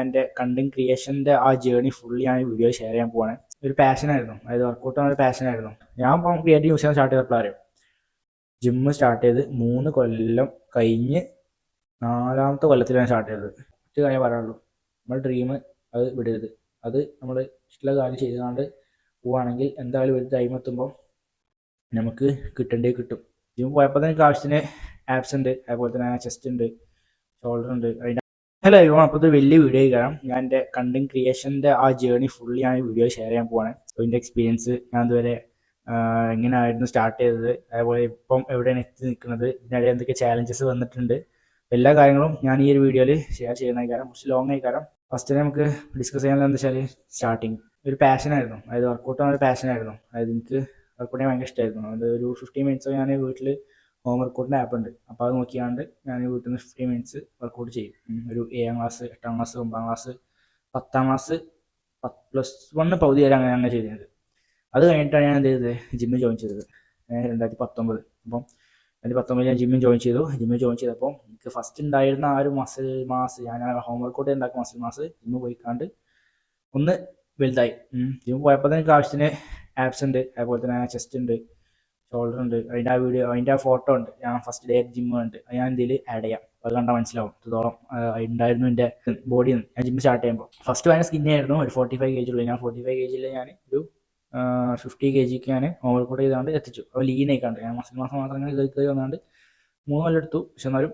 എൻ്റെ കണ്ടന്റ് ക്രിയേഷൻ്റെ ആ journey fully ഞാൻ വീഡിയോ ഷെയർ ചെയ്യാൻ പോവാണ്. ഒരു പാഷനായിരുന്നു, അതായത് വർക്കൗട്ട് ഒരു പാഷനായിരുന്നു. ഞാൻ ഇപ്പം ക്രിയേറ്റീവ് യൂസ് ചെയ്യാൻ സ്റ്റാർട്ട് ചെയ്തപ്പോൾ അറിയാം, ജിമ്മ് സ്റ്റാർട്ട് ചെയ്ത് 3 കൊല്ലം കഴിഞ്ഞ് 4ാമത്തെ കൊല്ലത്തിൽ ഞാൻ സ്റ്റാർട്ട് ചെയ്തത്. ഒറ്റ കാര്യം പറയാനുള്ളൂ, നമ്മുടെ ഡ്രീം അത് വിടരുത്. അത് നമ്മൾ ഇഷ്ടമുള്ള കാര്യം ചെയ്തുകൊണ്ട് പോവുകയാണെങ്കിൽ എന്തായാലും ഒരു ടൈം എത്തുമ്പോൾ നമുക്ക് കിട്ടേണ്ടേ കിട്ടും. ജിമ്മ് പോയപ്പോൾ തന്നെ എനിക്ക് ആവശ്യത്തിന് ആപ്സ് ഉണ്ട്, അതുപോലെ തന്നെ ചെസ്റ്റ് ഉണ്ട്, ഷോൾഡർ ഉണ്ട്. അതിൻ്റെ ഹലോ ഇവ അപ്പോഴത്തെ വലിയ വീഡിയോ കാരണം ഞാൻ എൻ്റെ കണ്ടന്റ് ക്രിയേഷൻ്റെ ആ ജേർണി ഫുള്ളി ഞാൻ വീഡിയോ ഷെയർ ചെയ്യാൻ പോവാണ്. സോ ഇതിൻ്റെ എക്സ്പീരിയൻസ് ഞാൻ ഇതുവരെ എങ്ങനെയായിരുന്നു സ്റ്റാർട്ട് ചെയ്തത്, അതേപോലെ ഇപ്പം എവിടെയാണ് എത്തി നിൽക്കുന്നത്, ഇതിനിടെ എന്തൊക്കെ ചാലഞ്ചസ് വന്നിട്ടുണ്ട്, എല്ലാ കാര്യങ്ങളും ഞാൻ ഈ ഒരു വീഡിയോയിൽ ഷെയർ ചെയ്യുന്ന കാരണം കുറച്ച് ലോങ് ആയി കാരണം ഫസ്റ്റ് നമുക്ക് ഡിസ്കസ് ചെയ്യാനുള്ള എന്താ വെച്ചാൽ സ്റ്റാർട്ടിങ് ഒരു പാഷനായിരുന്നു, അതായത് വർക്കൗട്ട് ഒരു പാഷനായിരുന്നു. അതായത് എനിക്ക് വർക്കൗട്ട് ചെയ്യാൻ ഭയങ്കര ഇഷ്ടമായിരുന്നു. അത് ഒരു 15 മിനിറ്റ്സ് ഞാൻ വീട്ടിൽ ഹോം വർക്കൗട്ടിൻ്റെ ആപ്പ് ഉണ്ട്, അപ്പോൾ അത് നോക്കിയാണ്ട് ഞാൻ വീട്ടിൽ നിന്ന് 15 മിനിറ്റ്സ് വർക്കൗട്ട് ചെയ്യും. ഒരു 7ാം ക്ലാസ് 8ാം ക്ലാസ് 9ാം ക്ലാസ് 10ാം ക്ലാസ് +1 പകുതി വരെ അങ്ങനെ ചെയ്തത്. അത് കഴിഞ്ഞിട്ടാണ് ഞാൻ എന്ത് ചെയ്തത്, ജിമ്മിൽ ജോയിൻ ചെയ്തത് 2019. അപ്പം 2019 ഞാൻ ജിമ്മിൽ ജോയിൻ ചെയ്തു. ജിമ്മിൽ ജോയിൻ ചെയ്തപ്പോൾ എനിക്ക് ഫസ്റ്റ് ഉണ്ടായിരുന്ന ആ ഒരു മസിൽ മാസ്, ഞാൻ ഹോം വർക്കൗട്ട് ഉണ്ടാക്കുന്ന മസിൽ മാസ് ജിമ്മ് പോയിക്കാണ്ട് ഒന്ന് വലുതായി. ജിമ്മ് പോയപ്പോൾ തന്നെ എനിക്ക് ആവശ്യത്തിന് ആപ്സ് ഉണ്ട്, അതുപോലെ തന്നെ ചെസ്റ്റ് ഉണ്ട്, ഷോൾഡർ ഉണ്ട്. അതിൻ്റെ ആ വീഡിയോ, അതിൻ്റെ ആ ഫോട്ടോ ഉണ്ട്, ഞാൻ ഫസ്റ്റ് ഡേ ജിമ്മ് ഉണ്ട്, അത് ഞാൻ ഇതിൽ ആഡ് ചെയ്യാം. അത് കണ്ടാൽ മനസ്സിലാവും എത്രത്തോളം ഉണ്ടായിരുന്നു എൻ്റെ ബോഡി. ഞാൻ ജിമ്മ് സ്റ്റാർട്ട് ചെയ്യുമ്പോൾ ഫസ്റ്റ് ഭയങ്കര സ്കിന്നി ആയിരുന്നു, ഒരു 45 kg ഉള്ളൂ. ഞാൻ 45 kg ഞാൻ ഒരു 50 kg ഞാൻ ഓവർ വർക്കൗട്ട് ചെയ്താണ്ട് എത്തിച്ചു. അപ്പോൾ ലീൻ ആയിക്കാണ്ട് ഞാൻ മസിൽ മാസം മാത്രം അങ്ങനെ കയറി വന്നാണ്ട് 3 കൊല്ലം എടുത്തു. പക്ഷെ എന്നാലും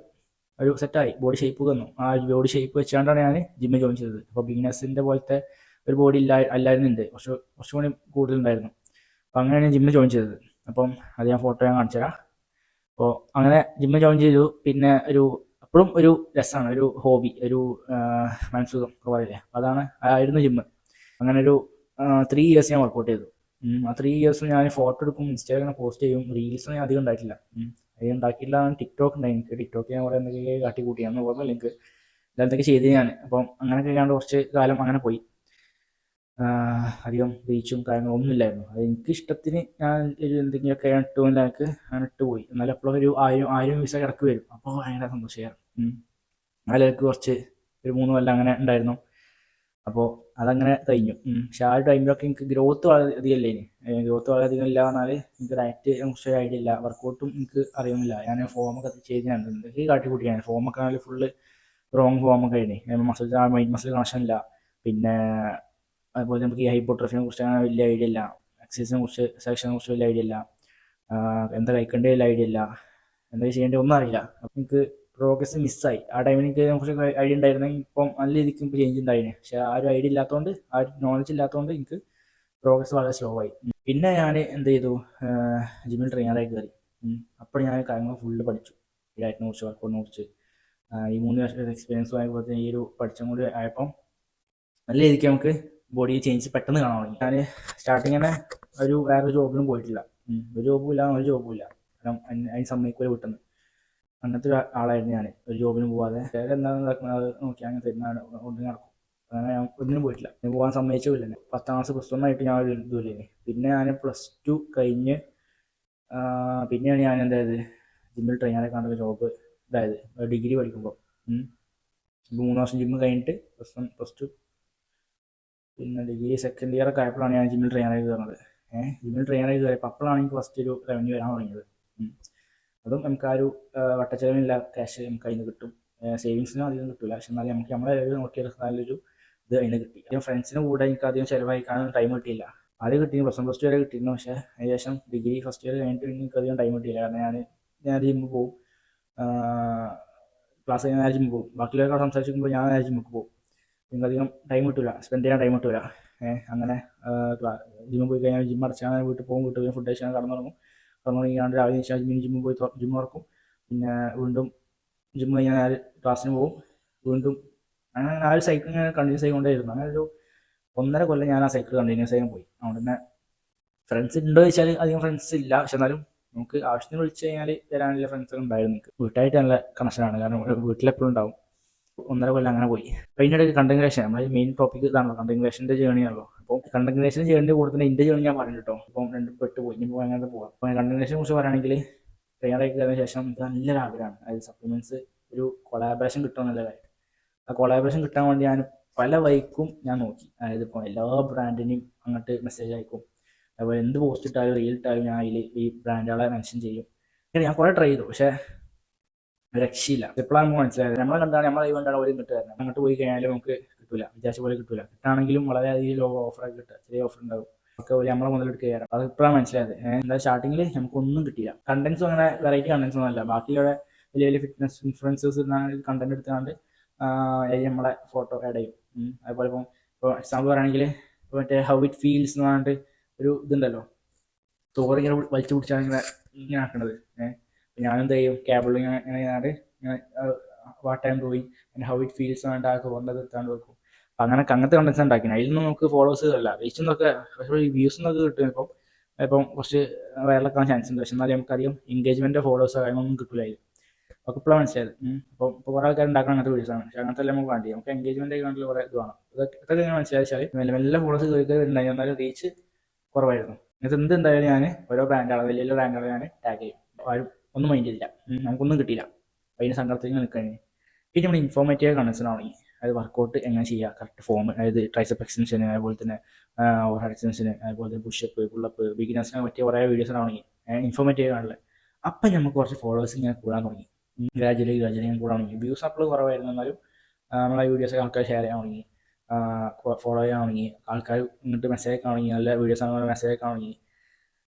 ഒരു സെറ്റായി, ബോഡി ഷേപ്പ് വന്നു. ആ ബോഡി ഷേപ്പ് വെച്ചാണ്ടാണ് ഞാൻ ജിമ്മിൽ ജോയിൻ ചെയ്തത്. അപ്പോൾ ബിഗിനേഴ്സിൻ്റെ പോലത്തെ ഒരു ബോഡി അല്ലായിരുന്നു ഉണ്ട്, കുറച്ചുകൂടി കൂടുതലുണ്ടായിരുന്നു. അപ്പോൾ അങ്ങനെയാണ് ഞാൻ ജിമ്മിൽ ജോയിൻ ചെയ്തത്. അപ്പം അത് ഞാൻ ഫോട്ടോ ഞാൻ കാണിച്ചു തരാം. അപ്പോൾ അങ്ങനെ ജിമ്മിൽ ജോയിൻ ചെയ്തു. പിന്നെ അപ്പോഴും ഒരു രസമാണ്, ഒരു ഹോബി, ഒരു മനസ്സുഖം ഒക്കെ പറയില്ലേ, അതായിരുന്നു ജിമ്മ്. അങ്ങനെ ഒരു 3 ഇയേഴ്സ് ഞാൻ വർക്കൗട്ട് ചെയ്തു. ആ 3 ഇയേഴ്സ് ഞാൻ ഫോട്ടോ എടുക്കും, ഇൻസ്റ്റാഗ്രാമിൽ പോസ്റ്റ് ചെയ്യും. റീൽസ് ഞാൻ അധികം ഉണ്ടായിട്ടില്ല. അധികം ഉണ്ടാക്കിയില്ല. ടിക്ടോക്ക് ഉണ്ടായി എനിക്ക്. ടിക്ടോക്ക് ഞാൻ കുറേ എന്തൊക്കെ കാട്ടിക്കൂട്ടിയാന്ന് ഓർമ്മയില്ല എനിക്ക്, ഇതെന്തൊക്കെ ചെയ്ത് ഞാൻ. അപ്പം അങ്ങനെയൊക്കെ ചെയ്യാണ്ട് കുറച്ച് കാലം അങ്ങനെ പോയി. അധികം റീച്ചും കാര്യങ്ങളും ഒന്നും ഇല്ലായിരുന്നു. അത് എനിക്ക് ഇഷ്ടത്തിന് ഞാൻ ഒരു എന്തെങ്കിലുമൊക്കെ ഇട്ടുമില്ല, എനിക്ക് അങ്ങനെ ഇട്ട് പോയി. എന്നാലും എപ്പോഴും ഒരു 1000 വ്യൂസ് ഇടക്ക് വരും, അപ്പോൾ ഭയങ്കര സന്തോഷമായിരുന്നു. അതിലേക്ക് കുറച്ച് ഒരു 3 കൊല്ലം അങ്ങനെ ഉണ്ടായിരുന്നു. അപ്പോൾ അതങ്ങനെ കഴിഞ്ഞു. പക്ഷെ ആ ഒരു ടൈമിലൊക്കെ എനിക്ക് ഗ്രോത്ത് വളരെ അധികം ഇല്ല. ഗ്രോത്ത് വളരെ അധികം ഇല്ല പറഞ്ഞാൽ എനിക്ക് ഡയറ്റ് കുറച്ച് ഐഡിയ ഇല്ല, വർക്കൗട്ടും എനിക്ക് അറിയുന്നില്ല. ഞാൻ ഫോമൊക്കെ ചെയ്ത് ഞാൻ എന്തൊക്കെ കാട്ടിക്കൂട്ടിയാണ്. ഫോമൊക്കെ ആണെങ്കിൽ ഫുള്ള് റോങ് ഫോമൊക്കെ ആയിരുന്നു. മൈൻഡ് മസിൽ കണക്ഷൻ ഇല്ല. പിന്നെ അതുപോലെ നമുക്ക് ഈ ഹൈപ്പോട്രഫിനെ കുറിച്ച് അങ്ങനെ വലിയ ഐഡിയ ഇല്ല, എക്സസൈസിനെ കുറിച്ച് സെലക്ഷനെ കുറിച്ച് വലിയ ഐഡിയ ഇല്ല, എന്താ കഴിക്കേണ്ട വലിയ ഐഡിയ ഇല്ല, എന്താ ചെയ്യേണ്ടത് ഒന്നും അറിയില്ല. അപ്പം എനിക്ക് പ്രോഗ്രസ് മിസ്സായി. ആ ടൈമിൽ എനിക്ക് കുറച്ച് ഐഡിയ ഉണ്ടായിരുന്നെങ്കിൽ ഇപ്പം നല്ല രീതിക്ക് എനിക്ക് ചേഞ്ച് ഉണ്ടായിരുന്നു. പക്ഷെ ആ ഒരു ഐഡിയ ഇല്ലാത്തതുകൊണ്ട്, ആ ഒരു നോളജ് ഇല്ലാത്തതുകൊണ്ട് എനിക്ക് പ്രോഗ്രസ് വളരെ സ്ലോ ആയി. പിന്നെ ഞാൻ എന്ത് ചെയ്തു, ജിമ്മിൽ ട്രെയിനറായി കയറി. അപ്പോൾ ഞാൻ കാര്യങ്ങൾ ഫുള്ള് പഠിച്ചു, ഡയറ്റിനെ കുറിച്ച്, വർക്കൗട്ടിനെ കുറിച്ച്. ഈ 3 വർഷത്തെ എക്സ്പീരിയൻസ് ആയപ്പോൾ ഈ ഒരു പഠിച്ചും കൂടി ആയപ്പം നല്ല രീതിക്ക് നമുക്ക് ബോഡി ചേഞ്ച് പെട്ടെന്ന് കാണാൻ തുടങ്ങി. ഞാൻ സ്റ്റാർട്ടിങ് തന്നെ വേറെ ജോബിനും പോയിട്ടില്ല. ഒരു ജോബും ഇല്ല, ഒരു ജോബും ഇല്ല. കാരണം അതിന് സമ്മതിക്കൂല വിട്ടെന്ന്. അങ്ങനത്തെ ഒരു ആളായിരുന്നു ഞാൻ. ഒരു ജോബിനും പോവാതെ എന്താണെന്ന് അത് നോക്കി അങ്ങനെ തരുന്നതാണ്, ഒന്നിനും നടക്കും. അങ്ങനെ ഞാൻ ഒന്നിനും പോയിട്ടില്ല, ഞാൻ പോകാൻ സമ്മതിച്ചില്ല. 10ാം ക്ലാസ് +1 ആയിട്ട് ഞാൻ ഒരു ഇതുമില്ലേ. പിന്നെ ഞാൻ +2 കഴിഞ്ഞ് പിന്നെയാണ് ഞാൻ എന്തായത് ജിമ്മിൽ ട്രെയിനറെ കണ്ടൊരു ജോബ് ഇതായത് ഡിഗ്രി പഠിക്കുമ്പോൾ. 3 വർഷം ജിമ്മ് കഴിഞ്ഞിട്ട് +1 +2 പിന്നെ ഡിഗ്രി സെക്കൻഡ് ഇയർ ഒക്കെ ആയപ്പോഴാണ് ഞാൻ ജിമ്മിൽ ട്രെയിനറായി കയറുന്നത്. ജിമ്മിൽ ട്രെയിനറായി കയറിയപ്പോൾ അപ്പോഴാണ് എനിക്ക് ഫസ്റ്റ് ഒരു റവന്യൂ വരാൻ തുടങ്ങിയത്. അതും നമുക്ക് ആ ഒരു വട്ടച്ചെലവിനുള്ള ക്യാഷ് നമുക്ക് അതിന് കിട്ടും. സേവിങ്സിനും അധികം കിട്ടില്ല, പക്ഷെ എന്നാലും നമുക്ക് നമ്മളെ നോക്കിയ നല്ലൊരു ഇത് അതിന് കിട്ടി. ഫ്രണ്ട്സിന് കൂടെ എനിക്ക് അധികം ചിലവഴിക്കാനും ടൈം കിട്ടിയില്ല. ആദ്യം കിട്ടിയിരുന്നു +1 +2 വരെ കിട്ടിയിരുന്നു. പക്ഷേ അതിനുശേഷം ഡിഗ്രി ഫസ്റ്റ് ഇയർ കഴിഞ്ഞിട്ട് എനിക്ക് അധികം ടൈം കിട്ടിയില്ല. കാരണം ഞാൻ ജിമ്മിൽ പോകും, ക്ലാസ് കഴിഞ്ഞാൽ ജിമ്മിൽ പോകും, ബാക്കിയുള്ളവരൊക്കെ സംസാരിക്കുമ്പോൾ ഞാൻ ജിമ്മിൽ പോകും. നിങ്ങൾക്ക് അധികം ടൈം കിട്ടില്ല, സ്പെൻഡ് ചെയ്യാൻ ടൈം കിട്ടില്ല. അങ്ങനെ ജിമ്മിൽ പോയി കഴിഞ്ഞാൽ ജിമ്മ് അടച്ചാൽ വീട്ടിൽ പോകും, വീട്ടിൽ പോയി ഫുഡ് കഴിച്ചാൽ കടന്നുറങ്ങിയാണ്ട് രാവിലെ ജിമ്മിൽ പോയി ജിമ്മ് തുറക്കും. പിന്നെ വീണ്ടും ജിമ്മ് കഴിഞ്ഞാൽ ക്ലാസ്സിന് പോകും, വീണ്ടും അങ്ങനെ ആ ഒരു സൈക്കിൾ ഞാൻ കണ്ടിന്യൂസ് ആയിക്കൊണ്ടേയിരുന്നു. അങ്ങനെ ഒരു 1.5 കൊല്ലം ഞാൻ ആ സൈക്കിൾ കണ്ടിന്യൂസ് ആയി പോയി. അതുകൊണ്ട് തന്നെ ഫ്രണ്ട്സ് ഉണ്ടോ ചോദിച്ചാൽ അധികം ഫ്രണ്ട്സ് ഇല്ല, പക്ഷെ എന്നാലും നമുക്ക് ആവശ്യത്തിന് വിളിച്ചു കഴിഞ്ഞാൽ വരാനുള്ള ഫ്രണ്ട്സ് ഉണ്ടായിരുന്നു. വീട്ടായിട്ട് നല്ല കണക്ഷനാണ്, കാരണം വീട്ടിലെപ്പോഴും ഉണ്ടാവും. 1.5 കൊല്ലം അങ്ങനെ പോയി. അതിൻ്റെ ഇടയ്ക്ക് കണ്ടന്റ് ക്രിയേഷൻ, നമ്മുടെ മെയിൻ ടോപ്പിക് ഇതാണല്ലോ, കണ്ടന്റ് ക്രിയേഷൻ്റെ ജേണിയാണല്ലോ. അപ്പോൾ കണ്ടന്റ് ക്രിയേഷൻ ജേണിൻ്റെ കൂടെ തന്നെ എൻ്റെ ജേണി ഞാൻ പറഞ്ഞു കേട്ടോ. അപ്പം രണ്ടും പെട്ടുപോയി, ഇനി പോയി അങ്ങനത്തെ പോകാം. അപ്പോൾ കണ്ടന്റ് ക്രിയേഷനെ കുറിച്ച് പറയുകയാണെങ്കിൽ ട്രെയിനറായി കയറിയ ശേഷം ഇത് നല്ലൊരു ആഗ്രഹമാണ്, അതായത് സപ്ലിമെന്റ്സ് ഒരു കൊളാബറേഷൻ കിട്ടുമെന്നുള്ള കാര്യം. ആ കൊളാബറേഷൻ കിട്ടാൻ വേണ്ടി ഞാൻ പല വഴിക്കും ഞാൻ നോക്കി. അതായത് ഇപ്പോൾ എല്ലാ ബ്രാൻഡിനെയും അങ്ങോട്ട് മെസ്സേജ് അയക്കും. അതുപോലെ എന്ത് പോസ്റ്റ് ഇട്ടാലും റീൽ ഇട്ടാലും ഞാൻ അതിൽ ഈ ബ്രാൻഡുകളെ മെൻഷൻ ചെയ്യും. ഞാൻ കുറേ ട്രൈ ചെയ്തു, പക്ഷേ രക്ഷയില്ല. എപ്പോഴാണ് നമുക്ക് മനസ്സിലായത്, നമ്മളെ കണ്ടാണ് നമ്മളെ കൈ കൊണ്ടാണ് ഒരു കിട്ടുക തരുന്നത്. അങ്ങോട്ട് പോയി കഴിഞ്ഞാൽ നമുക്ക് കിട്ടില്ല, വിചാരിച്ച പോലെ കിട്ടില്ല. കിട്ടാണെങ്കിലും വളരെയധികം ലോ ഓഫറൊക്കെ കിട്ടുക, ചെറിയ ഓഫർ ഉണ്ടാവും. ഒക്കെ പോലെ നമ്മളെ മുതലെടുത്ത് കയറാം. അത് ഇപ്പോഴാണ് മനസ്സിലായത്. എന്താ സ്റ്റാർട്ടിങ്ങിൽ നമുക്കൊന്നും കിട്ടിയില്ല. കണ്ടന്റ്സും അങ്ങനെ വെറൈറ്റി കണ്ടന്റ്സ് ഒന്നും അല്ല. ബാക്കിയുള്ള വലിയ വലിയ ഫിറ്റ്നസ് ഇൻഫ്ലുവൻസേഴ്സ് കണ്ടന്റ് എടുത്തുകൊണ്ട് നമ്മളെ ഫോട്ടോ ആഡ് ചെയ്യും. അതുപോലെ ഇപ്പോൾ എക്സാമ്പിൾ പറയുകയാണെങ്കിൽ ഇപ്പോൾ മറ്റേ ഹൗ ഇറ്റ് ഫീൽസ് എന്ന് പറഞ്ഞിട്ട് ഒരു ഇതുണ്ടല്ലോ, ചോറ് ഇങ്ങനെ വലിച്ചു പിടിച്ചാണ് ഇങ്ങനെ ആക്കണത്. ഞാനെന്ത് ചെയ്യും, കേബിൾ ഇങ്ങനെ what I am doing and how it feels വേണ്ട ആ ചോറിൻ്റെ എടുത്താണ്ട് വെക്കും. അപ്പം അങ്ങനത്തെ കണ്ടൻസ് ഉണ്ടാക്കിയത്. അതിൽ നിന്ന് നമുക്ക് ഫോളോവേഴ്സ് അല്ല റീച്ച് എന്നൊക്കെ, പക്ഷേ ഈ വ്യൂസ് എന്നൊക്കെ കിട്ടും. ഇപ്പം കുറച്ച് വൈറലാക്കാൻ ചാൻസ് ഉണ്ട്. പക്ഷെ എന്നാലും നമുക്കധികം എൻഗേജ്മെൻറ്റോ ഫോളോവേഴ്സോ കാര്യങ്ങളൊന്നും കിട്ടില്ല അതിൽ. ഒക്കെ ഇപ്പോഴാണ് മനസ്സിലായത്. അപ്പോൾ ഇപ്പോൾ കുറേ ആൾക്കാർ ഉണ്ടാക്കണം അങ്ങനത്തെ വീഡിയോസാണ്. പക്ഷേ അങ്ങനത്തെ എല്ലാം നമുക്ക് വേണ്ടി നമുക്ക് എൻഗേജ്മെൻറ്റ് ആയിട്ട് കുറേ ഇത് വേണം. ഇതൊക്കെ എങ്ങനെ മനസ്സിലാച്ചാൽ മെല്ലെ ഫോളോവേഴ്സ് കയറി എന്നാലും റീച്ച് കുറവായിരുന്നു. ഇത് എന്തായാലും ഞാൻ ഓരോ ബ്രാൻഡുകൾ വലിയ വലിയ ബ്രാൻഡുകൾ ഞാൻ ടാഗ് ചെയ്യും. ആരും ഒന്നും മൈൻഡ് ചെയ്തില്ല, നമുക്കൊന്നും കിട്ടിയില്ല. അതിന് സങ്കടത്തിൽ നിൽക്കാൻ. പിന്നെ നമ്മൾ ഇൻഫോർമേറ്റീവ് കണ്ടൻസിനാണെങ്കിൽ അത് വർക്കൗട്ട് എങ്ങനെ ചെയ്യുക, കറക്റ്റ് ഫോം, അതായത് ട്രൈസെപ്പ് എക്സ്റ്റൻഷന്, അതുപോലെ തന്നെ ഓവർ ഹെഡ് എക്സ്റ്റൻഷന്, അതുപോലെ തന്നെ പുഷപ്പ്, പുള്ളപ്പ്, ബിഗിനേഴ്സിനെ പറ്റിയ കുറേ വീഡിയോസിനാണെങ്കിൽ ഇൻഫോർമേറ്റീവ് ആണല്ലേ. അപ്പം നമുക്ക് കുറച്ച് ഫോളോവേഴ്സ് ഇങ്ങനെ കൂടാൻ തുടങ്ങി. ഗ്രാജുവലി ഞാൻ കൂടാൻ തുടങ്ങി. വ്യൂസ് അപ്പോൾ കുറവായിരുന്നു, എന്നാലും നമ്മളെ വീഡിയോസ് ആൾക്കാർ ഷെയർ ചെയ്യാൻ തുടങ്ങി, ഫോളോ ചെയ്യാൻ തുടങ്ങി. ആൾക്കാർ ഇങ്ങോട്ട് മെസ്സേജ് ഒക്കെ തുടങ്ങി, നല്ല വീഡിയോസ് ആണെങ്കിൽ മെസ്സേജ് ഒക്കെ തുടങ്ങി.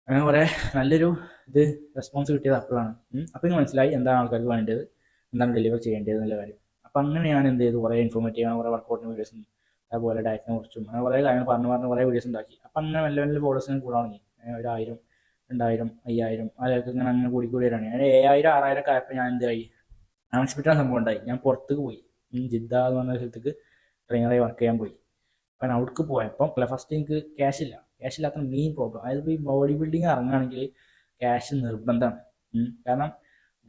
അങ്ങനെ കുറേ നല്ലൊരു ഇത് റെസ്പോൺസ് കിട്ടിയത് അപ്പോഴാണ്. അപ്പം എനിക്ക് മനസ്സിലായി എന്താണ് ആൾക്കാർക്ക് വേണ്ടത്, എന്താണ് ഡെലിവർ ചെയ്യേണ്ടത് എന്നുള്ള കാര്യം. അപ്പം അങ്ങനെ ഞാൻ എന്ത് ചെയ്തു, കുറേ ഇൻഫോർമേറ്റീവ് കുറേ വർക്കൗട്ടിന് വീഡിയോസും അതുപോലെ ഡയറ്റിനെ കുറിച്ചും അങ്ങനെ കുറേ കാര്യങ്ങൾ പറഞ്ഞ് കുറേ വീഡിയോസ് ഉണ്ടാക്കി. അപ്പം അങ്ങനെ വലിയ വലിയ ഫോളോവേഴ്സിന് കൂടാൻ തുടങ്ങി. 1000, 2000, 5000 അതൊക്കെ ഇങ്ങനെ അങ്ങനെ കൂടി വരികയാണ്. ഞാൻ 7000, 6000 ഒക്കെ ആയപ്പോൾ ഞാൻ എന്തായി, അൺഎക്സ്പെക്റ്റഡ് സംഭവം ഉണ്ടായി. ഞാൻ പുറത്തേക്ക് പോയി, ജിദ്ദ എന്ന് പറഞ്ഞ സ്ഥലത്തേക്ക് ട്രെയിനറായി വർക്ക് ചെയ്യാൻ പോയി. അപ്പം അവിടേക്ക് പോയപ്പം ഫസ്റ്റ് എനിക്ക് ക്യാഷ് ഇല്ലാത്ത മെയിൻ പ്രോബ്ലം. അതായത് ഈ ബോഡി ബിൽഡിങ് ഇറങ്ങുകയാണെങ്കിൽ ക്യാഷ് നിർബന്ധമാണ്. കാരണം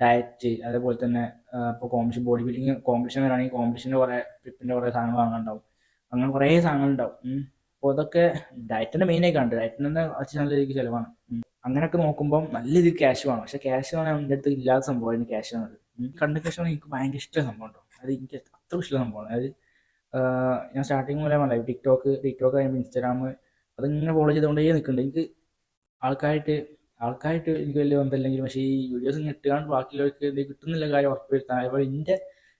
ഡയറ്റ്, അതേപോലെ തന്നെ ഇപ്പോൾ കോമ്പറ്റീഷൻ, ബോഡി ബിൽഡിങ് കോമ്പറ്റീഷൻ വരാണെങ്കിൽ കോമ്പറ്റീഷൻ്റെ കുറേ ട്രിപ്പിൻ്റെ കുറേ സാധനങ്ങൾ വാങ്ങാനുണ്ടാവും. അങ്ങനെ കുറേ സാധനങ്ങളുണ്ടാവും. അപ്പോൾ അതൊക്കെ ഡയറ്റിൻ്റെ മെയിനായി കണ്ടു. ഡയറ്റിന് തന്നെ നല്ല രീതിക്ക് ചിലവാണ്. അങ്ങനെയൊക്കെ നോക്കുമ്പോൾ നല്ല രീതിക്ക് ക്യാഷ് വേണം. പക്ഷേ ക്യാഷ് വേണം എൻ്റെ അടുത്ത് ഇല്ലാത്ത സംഭവമായിരുന്നു ക്യാഷ് വേണത്. കണ്ടന്റ് ക്യാഷ് എനിക്ക് ഭയങ്കര ഇഷ്ടമുള്ള സംഭവം ഉണ്ടോ, അത് എനിക്ക് അത്ര ഇഷ്ടമുള്ള സംഭവമാണ്. അതായത് ഞാൻ സ്റ്റാർട്ടിങ് മുതലേ പറയാം, ടിക്ടോക്ക് കഴിയുമ്പോൾ ഇൻസ്റ്റാഗ്രാം അതിങ്ങനെ ഫോളോ ചെയ്തുകൊണ്ടേ നിൽക്കുന്നുണ്ട്. എനിക്ക് ആൾക്കാരായിട്ട് എനിക്ക് വലിയ ബന്ധമില്ലെങ്കിലും, പക്ഷേ ഈ വീഡിയോസ് ഇങ്ങനെ ഇട്ടുകൊണ്ട് ബാക്കിയുള്ളവർക്ക് ഇത് കിട്ടുന്നില്ല കാര്യം ഉറപ്പ് വരുത്താൻ, അതേപോലെ എൻ്റെ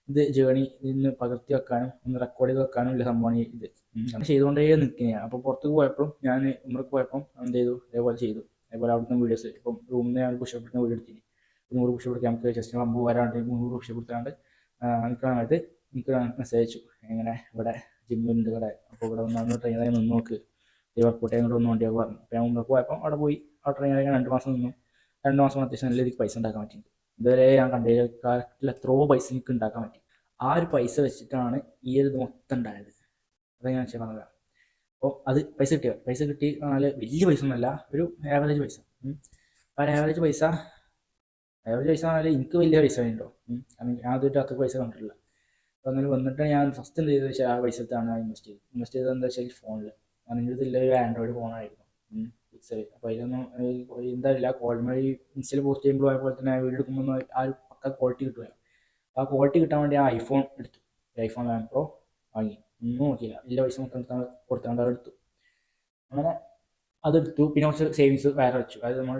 ഇത് ജേണി ഇതിന് പകർത്തി വെക്കാനും ഒന്ന് റെക്കോർഡ് ചെയ്ത് വെക്കാനും ഉള്ള സംഭവമാണ് ഇത്. അങ്ങനെ ചെയ്തുകൊണ്ടേ നിൽക്കുന്നതാണ്. അപ്പോൾ പുറത്ത് പോയപ്പോഴും ഞാൻ ഉമ്രക്ക് പോയപ്പോൾ എന്ത് ചെയ്തു, അതേപോലെ ചെയ്തു. അതേപോലെ അവിടുന്ന് വീഡിയോസ്, ഇപ്പം റൂമിൽ നിന്ന് ഞാൻ പുഷപ്പ് എടുക്കുന്ന വീഡിയോ എടുത്തിന് 100 പുഷപ്പ് എടുക്കാൻ നമുക്ക് ജസ്റ്റ് 50 വരാണ്ട് 300 പുഷപ്പ് എടുത്താണ്ട് നിൽക്കാനായിട്ട് എനിക്ക് മെസ്സേജ് അയച്ചു. ഇങ്ങനെ ഇവിടെ ജിമ്മുണ്ട് ഇവിടെ, അപ്പോൾ ഇവിടെ വന്നാൽ ട്രെയിനറായി നിന്ന് നോക്ക്, ഈ വർക്കൗട്ട് അങ്ങോട്ട് ഒന്ന് വണ്ടിയൊക്കെ പറഞ്ഞു. അപ്പോൾ ഞാൻ മുമ്പ് പോയപ്പോൾ അവിടെ പോയി ആ ട്രെയിനറായി 2 മാസം നിന്നു. 2 മാസം അത്യാവശ്യം നല്ല രീതിക്ക് പൈസ ഉണ്ടാക്കാൻ പറ്റി. ഇതുവരെ ഞാൻ കണ്ടതിൽ എത്രയോ പൈസ എനിക്ക് ഉണ്ടാക്കാൻ പറ്റി. ആ ഒരു പൈസ വെച്ചിട്ടാണ് ഈ ഒരു ഇത് മൊത്തം ഉണ്ടായത്. അതെങ്ങനെ വെച്ചാൽ പറഞ്ഞത്. അപ്പോൾ അത് പൈസ കിട്ടി പറഞ്ഞാൽ വലിയ പൈസ ഒന്നുമല്ല, ഒരു ആവറേജ് പൈസ. ആ ഒരു ആവറേജ് പൈസ പറഞ്ഞാൽ എനിക്ക് വലിയ പൈസ ഉണ്ടോ, കാരണം ഞാൻ അതൊരു അത്ര പൈസ കണ്ടിട്ടില്ല. അപ്പോൾ അങ്ങനെ വന്നിട്ട് ഞാൻ ഫസ്റ്റ് എന്ത് ചെയ്തത് വെച്ചാൽ ആ പൈസ എടുത്താണ് ഞാൻ ഇൻവെസ്റ്റ് ചെയ്തത് എന്താ വെച്ചാൽ ഫോണിൽ. എൻ്റെ അടുത്തുള്ള ഒരു ആൻഡ്രോയിഡ് ഫോണായിരുന്നു, പിക്സൽ. അപ്പോൾ അതിലൊന്നും എന്തായില്ല, ക്വാളിറ്റി ഇൻസ്റ്റയിൽ പോസ്റ്റ് ചെയ്യുമ്പോൾ അതുപോലെ തന്നെ വീഡിയോ എടുക്കുമ്പോൾ ആ ഒരു പക്ക ക്വാളിറ്റി കിട്ടുമല്ലോ. ആ ക്വാളിറ്റി കിട്ടാൻ വേണ്ടി ആ ഐഫോൺ എടുത്തു. ഐഫോൺ 11 Pro വാങ്ങി. ഒന്നും നോക്കിയില്ല, എല്ലാ പൈസ മൊത്തം കൊടുത്താണ്ട് അത് എടുത്തു. അങ്ങനെ അതെടുത്തു. പിന്നെ കുറച്ച് സേവിങ്സ് വേറെ വെച്ചു. അതായത് നമ്മൾ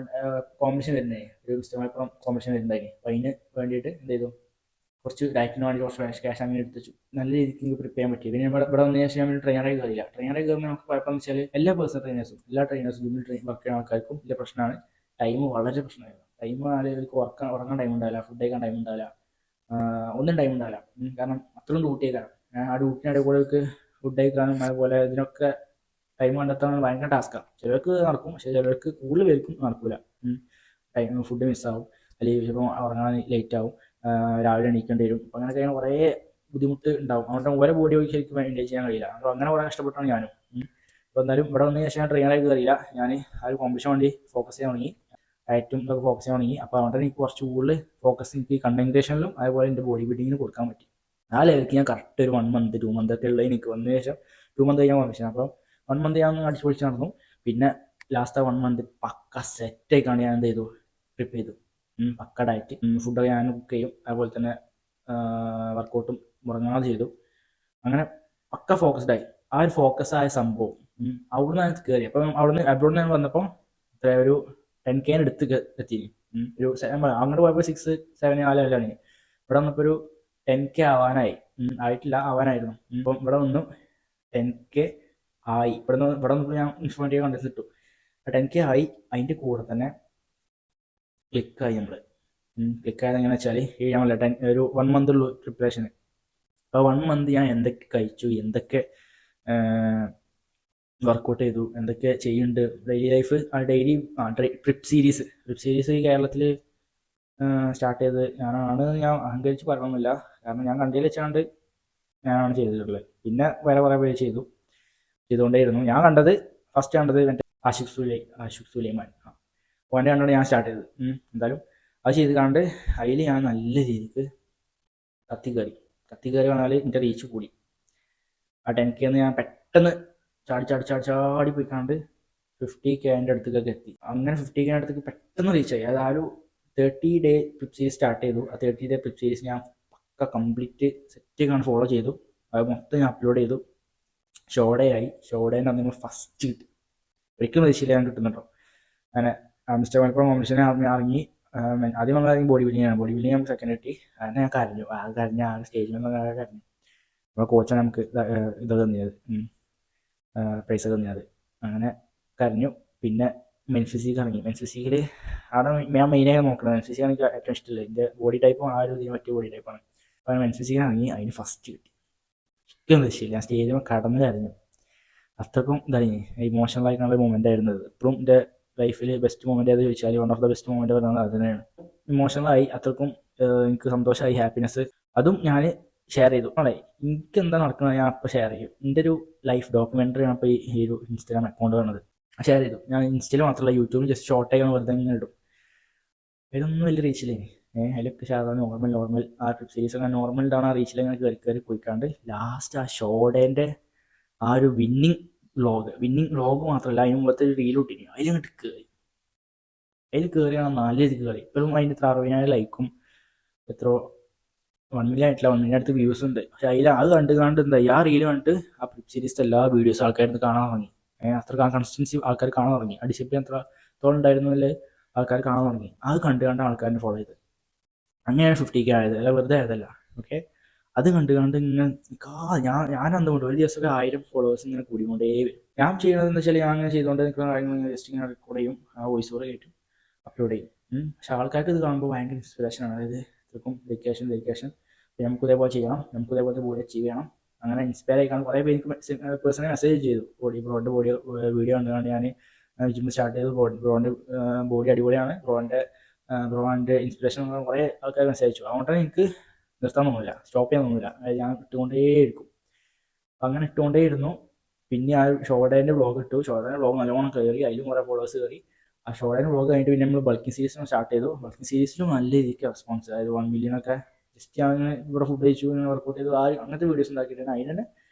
കോമ്പറ്റീഷൻ വരുന്നേ, ഒരു ഇൻസ്റ്റാഗ്രാം കോമ്പറ്റീഷൻ വരുന്നതായിരുന്നു. അപ്പോൾ അതിന് വേണ്ടിയിട്ട് എന്ത് ചെയ്തു, കുറച്ച് ഡയറ്റിന് വേണ്ടി കുറച്ച് ക്യാഷ് അങ്ങനെ എടുത്തു വെച്ചു. നല്ല രീതിക്ക് എനിക്ക് പ്രിപ്പയർ ചെയ്യാൻ പറ്റി. പിന്നെ ഇവിടെ വന്നതിന് ശേഷം ഞാൻ ട്രെയിനറായി കയറിയില്ല. ട്രെയിനറായി കയറുമ്പോൾ നമുക്ക് കുഴപ്പമെന്ന് വെച്ചാൽ എല്ലാ പേഴ്സണൽ ട്രെയിനേഴ്സും ജിമ്മിൽ വർക്ക് ചെയ്യുന്ന ആൾക്കാർക്കും വലിയ പ്രശ്നമാണ്, ടൈം വളരെ പ്രശ്നമായിരുന്നു. ടൈം ആളുകൾക്ക് ഉറങ്ങാൻ ടൈം ഉണ്ടാവില്ല, ഫുഡ് കഴിക്കാൻ ടൈം ഉണ്ടാവില്ല, ഒന്നും ടൈം ഉണ്ടാവില്ല. കാരണം അത്രയും ഡ്യൂട്ടിയേക്കാണ്. ആ ഡ്യൂട്ടിനിടെ കൂടെ ഫുഡ് കഴിക്കാനും അതുപോലെ ഇതിനൊക്കെ ടൈം കണ്ടെത്താൻ ഭയങ്കര ടാസ്ക്കാണ്. ചിലർക്ക് നടക്കും, പക്ഷേ ചിലർക്ക് കൂടുതൽ പേർക്കും നടക്കില്ല. ടൈം ഫുഡ് മിസ്സാവും, അല്ലെങ്കിൽ ചിലപ്പോൾ ഉറങ്ങാൻ ലേറ്റ് ആവും, രാവിലെ എണീക്കേണ്ടി വരും. അപ്പോൾ അങ്ങനെ കഴിയുമ്പോൾ കുറേ ബുദ്ധിമുട്ട് ഉണ്ടാവും. അതുകൊണ്ട് ഓരോ ബോഡി ശരിക്കും മെയിൻറ്റെയിൻ ചെയ്യാൻ കഴിയില്ല. അപ്പോൾ അങ്ങനെ കുറേ കഷ്ടപ്പെട്ടാണ് ഞാനും. അപ്പോൾ എന്തായാലും ഇവിടെ വന്നതിന് ശേഷം ഞാൻ ട്രെയിനറായി കയറിയില്ല. ഞാൻ ആ ഒരു കോമ്പറ്റീഷൻ വേണ്ടി ഫോക്കസ് ചെയ്യാൻ തുടങ്ങി, ഡയറ്റും ഇതൊക്കെ ഫോക്കസ് ചെയ്യാൻ തുടങ്ങി. അപ്പോൾ അതുകൊണ്ട് എനിക്ക് കുറച്ച് കൂടുതൽ ഫോക്കസ് എനിക്ക് കണ്ടന്റ് ക്രിയേഷനിലും അതുപോലെ എൻ്റെ ബോഡി ബിൽഡിങ്ങിന് കൊടുക്കാൻ പറ്റി. ആ ലെവലിലേക്ക് ഞാൻ കറക്റ്റ് ഒരു 1 month 2 month ഒക്കെ ഉള്ളത് എനിക്ക് വന്നതിന് ശേഷം 2 month ഞാൻ കോമ്പറ്റീഷൻ. അപ്പോൾ 1 month ഞാൻ ഒന്ന് അടിച്ചു പൊളിച്ച് നടന്നു. പിന്നെ ലാസ്റ്റ് 1 month പക്ക സെറ്റായിക്കാണ് ഞാൻ എന്ത് ചെയ്തു, ട്രിപ്പ് ചെയ്തു. പക്ക ഡയറ്റ്, ഫുഡൊക്കെ ഞാൻ കുക്ക് ചെയ്യും, അതുപോലെ തന്നെ വർക്കൗട്ടും മുടങ്ങാതെ ചെയ്തു. അങ്ങനെ പക്ക ഫോക്കസ്ഡ് ആയി. ആ ഒരു ഫോക്കസ് ആയ സംഭവം അവിടുന്ന് ഞാൻ കയറി. അപ്പം അവിടുന്ന് അബ്രോഡ് ഞാൻ വന്നപ്പോൾ ഒരു 10K എടുത്ത് എത്തി. ഒരു അങ്ങോട്ട് പോയപ്പോൾ 6, 7, 4 അല്ലാണ്. ഇവിടെ വന്നപ്പോൾ ഒരു 10K ആവാനായി. ആയിട്ടില്ല, ആവാനായിരുന്നു. ഇപ്പം ഇവിടെ വന്നു 10K ആയി. ഇവിടെ നിന്ന് ഞാൻ ഇൻഫോർമേറ്റീവ് കണ്ടന്റ് ഇട്ടു. 10K ആയി. അതിൻ്റെ കൂടെ തന്നെ ക്ലിക്കായി നമ്മൾ. ക്ലിക്കായത് എങ്ങനെയാ വെച്ചാൽ ഈ ഞാൻ ഒരു 1 month ഉള്ളൂ പ്രിപ്പറേഷന്. അപ്പോൾ 1 month ഞാൻ എന്തൊക്കെ കഴിച്ചു, എന്തൊക്കെ വർക്കൗട്ട് ചെയ്തു, എന്തൊക്കെ ചെയ്യുന്നുണ്ട്, daily life, daily trip series ഈ കേരളത്തിൽ സ്റ്റാർട്ട് ചെയ്ത് ഞാനാണ്. ഞാൻ അഹങ്കരിച്ച് പറയണമെന്നില്ല, കാരണം ഞാൻ കണ്ടതിൽ വെച്ചാണ്ട് ഞാനാണ് ചെയ്തിട്ടുള്ളത്. പിന്നെ വേറെ കുറേ പേര് ചെയ്തുകൊണ്ടേയിരുന്നു. ഞാൻ ഫസ്റ്റ് കണ്ടത് മറ്റേ ആഷിഖ് സുലൈമാൻ. ഓൻ്റെ കണ്ടാണ് ഞാൻ സ്റ്റാർട്ട് ചെയ്തത്. എന്തായാലും അത് ചെയ്ത് കണ്ട് അതിൽ ഞാൻ നല്ല രീതിക്ക് കത്തി കയറി വന്നാൽ എൻ്റെ റീച്ച് കൂടി. ആ 10K ഞാൻ പെട്ടെന്ന് ചാടി പോയിക്കാണ്ട് 50K അടുത്തേക്കൊക്കെ എത്തി. അങ്ങനെ 50K അടുത്തേക്ക് പെട്ടെന്ന് റീച്ചായി. അതായത് 30-day ട്രിപ്പ് സീരീസ് സ്റ്റാർട്ട് ചെയ്തു. ആ 30-day ട്രിപ്പ് സീരീസ് ഞാൻ പക്ക കംപ്ലീറ്റ് സെറ്റ് ഫോളോ ചെയ്തു. അത് മൊത്തം ഞാൻ അപ്ലോഡ് ചെയ്തു. ഷോഡേൻ്റെ അന്ന് ഫസ്റ്റ് കിട്ടി. ഒരിക്കലും പ്രതീക്ഷയില്ല ഞാൻ കിട്ടുന്നുണ്ടോ. അങ്ങനെ മിസ്റ്റർ മലപ്പുറം കോമ്പറ്റീഷനെ ഇറങ്ങി. ആദ്യം നമ്മൾ ഇറങ്ങി ബോഡി ബിൽഡിംഗ് നമുക്ക് സെക്കൻഡ് കിട്ടി. അങ്ങനെ ഞാൻ കരഞ്ഞു. ആ സ്റ്റേജിൽ നിന്ന് കരഞ്ഞു. നമ്മുടെ കോച്ചാണ് നമുക്ക് ഇത് തന്നിയത്, പ്രൈസ് തന്നിയത്. അങ്ങനെ കരഞ്ഞു. പിന്നെ മെൻ ഫിസിക് ഇറങ്ങി. മെൻ ഫിസിക്കിൽ അവിടെ ഞാൻ മെയിനായി നോക്കുന്നത് മെൻ ഫിസിക്കാണ് എനിക്ക് ഏറ്റവും ഇഷ്ടമില്ല. എൻ്റെ ബോഡി ടൈപ്പും ആ ഒരു ഇതിന് പറ്റിയ ബോഡി ടൈപ്പാണ്. അപ്പോൾ മെൻ ഫിസിക്കിൽ ഇറങ്ങി. അതിന് ഫസ്റ്റ് കിട്ടി. ഒരിക്കലും രക്ഷയില്ല. ഞാൻ സ്റ്റേജിൽ കടന്ന് കരഞ്ഞു. അത്രക്കും ഇതായി ഇമോഷണൽ ആയിട്ടുള്ള മൊമെൻ്റ് ആയിരുന്നു അത്. ഇപ്പോഴും എൻ്റെ ലൈഫിൽ ബെസ്റ്റ് മൊമെൻ്റ് ഏത് ചോദിച്ചാൽ one of the best moment പറയുന്നത് അത് തന്നെയാണ്. ഇമോഷണലായി, അത്രക്കും എനിക്ക് സന്തോഷമായി, ഹാപ്പിനെസ്. അതും ഞാൻ ഷെയർ ചെയ്തു. എനിക്ക് എന്താ നടക്കുന്നത് ഞാൻ അപ്പോൾ ഷെയർ ചെയ്യും. എൻ്റെ ഒരു ലൈഫ് ഡോക്യുമെൻ്ററി ആണ് ഇപ്പോൾ ഈ ഒരു ഇൻസ്റ്റാഗ്രാം അക്കൗണ്ട് വന്നത്. ഷെയർ ചെയ്തു. ഞാൻ ഇൻസ്റ്റയിൽ മാത്രമല്ല യൂട്യൂബിൽ ജസ്റ്റ് ഷോർട്ടായിക്കാണ് വെറുതെ ഇങ്ങനെ ഇടും. ഇതൊന്നും വലിയ റീച്ചില്ലേ. അതിലൊക്കെ സാധാരണ നോർമൽ ആ ട്രിപ്പ് സീരീസ് അങ്ങനെ നോർമൽ ഇതാണ്. ആ റീച്ചിൽ അങ്ങനെ കയറി പോയിക്കാണ്ട് ലാസ്റ്റ് ആ ഷോഡേൻ്റെ ആ ഒരു വിന്നിങ് വ്ളോഗ് മാത്രമല്ല, അതിന് മുമ്പത്തെ ഒരു റീൽ ഇട്ടിന്. അതിൽ കയറിയാണ് നല്ല രീതിക്ക് കയറി. ഇപ്പോഴും അതിൻ്റെ 60,000 ലൈക്കും എത്രയോ 1 million ആയിട്ടില്ല, 1 million അടുത്ത് വ്യൂസ് ഉണ്ട്. പക്ഷെ അത് കണ്ട് എന്തായി, ആ റീൽ കണ്ടിട്ട് ആ ട്രിപ്പ് സീരീസിൻ്റെ എല്ലാ വീഡിയോസും ആൾക്കാർക്ക് കാണാൻ തുടങ്ങി. അത്ര കൺസിസ്റ്റൻസി ആൾക്കാർ കാണാൻ തുടങ്ങി. ആ ഡിസിപ്ലിൻ എത്രത്തോളം ഉണ്ടായിരുന്നല്ലേ ആൾക്കാർ കാണാൻ തുടങ്ങി. അത് കണ്ട് ആൾക്കാരെ ഫോളോ ചെയ്ത് അങ്ങനെയാണ് 50K ആയത്. അല്ല വെറുതെ ആയതല്ല. ഓക്കെ, അത് കണ്ട് ഇങ്ങനെ ഞാൻ അന്നുകൊണ്ട് ഒരു ദിവസമൊക്കെ 1000 ഫോളോവേഴ്സ് ഇങ്ങനെ കൂടിക്കൊണ്ടേ വരും. ഞാൻ ചെയ്യുന്നത് വെച്ചാൽ ഞാൻ അങ്ങനെ ചെയ്തുകൊണ്ട് നിൽക്കുന്ന കാര്യങ്ങൾ ജസ്റ്റ് ഇങ്ങനെ റെക്കോർഡ് ചെയ്യും, ആ വോയിസ് ഓവർ കയറ്റും, അപ്ലോഡ് ചെയ്യും. പക്ഷെ ആൾക്കാർക്ക് ഇത് കാണുമ്പോൾ ഭയങ്കര ഇൻസ്പിറേഷനാണ്. അതായത് ഇത്രക്കും ഡെഡിക്കേഷൻ നമുക്ക് ഇതേപോലെ ചെയ്യണം, നമുക്ക് ഇതേപോലത്തെ ബോഡി അച്ചീവ് ചെയ്യണം. അങ്ങനെ ഇൻസ്പയർ ആയിക്കാണ് കുറേ പേർക്ക് പേഴ്സണലി മെസ്സേജ് ചെയ്തു. ബ്രോൻ്റെ വീഡിയോ കണ്ടുകൊണ്ട് ഞാൻ ജിമ്മ് സ്റ്റാർട്ട് ചെയ്തു. ബ്രോൻ്റെ ബോഡി അടിപൊളിയാണ്, ബ്രോൻ്റെ ഇൻസ്പിറേഷൻ കുറേ ആൾക്കാർ മെസ്സേജ് അയച്ചു. അതുകൊണ്ടാണ് എനിക്ക് നിർത്താൻ തോന്നില്ല, സ്റ്റോപ്പ് ചെയ്യാൻ തോന്നില്ല. ഞാൻ ഇട്ടുകൊണ്ടേയിരിക്കും. അപ്പം അങ്ങനെ ഇട്ടുകൊണ്ടേയിരുന്നു. പിന്നെ ആ ഷോഡേൻ്റെ വ്ളോഗ് ഇട്ടു. ഷോഡേൻ്റെ വ്ളോഗ് നല്ലോണം കയറി, അതിലും കുറേ ഫോളോവേഴ്സ് കയറി. ആ ഷോഡേൻ്റെ വ്ളോഗ് കഴിഞ്ഞിട്ട് പിന്നെ നമ്മൾ ബൾക്കിംഗ് സീരീസിനും സ്റ്റാർട്ട് ചെയ്തു. ബൾക്കിംഗ് സീരീസിലും നല്ല രീതിക്ക് റെസ്പോൺസ്, അതായത് 1 million ഒക്കെ ജസ്റ്റ് ഞാൻ ഇവിടെ ഫുഡ് കഴിച്ചു, വർക്കൗട്ട് ചെയ്തു, അങ്ങനത്തെ വീഡിയോസ് ഉണ്ടാക്കിയിട്ടുണ്ട്. അതിന് തന്നെ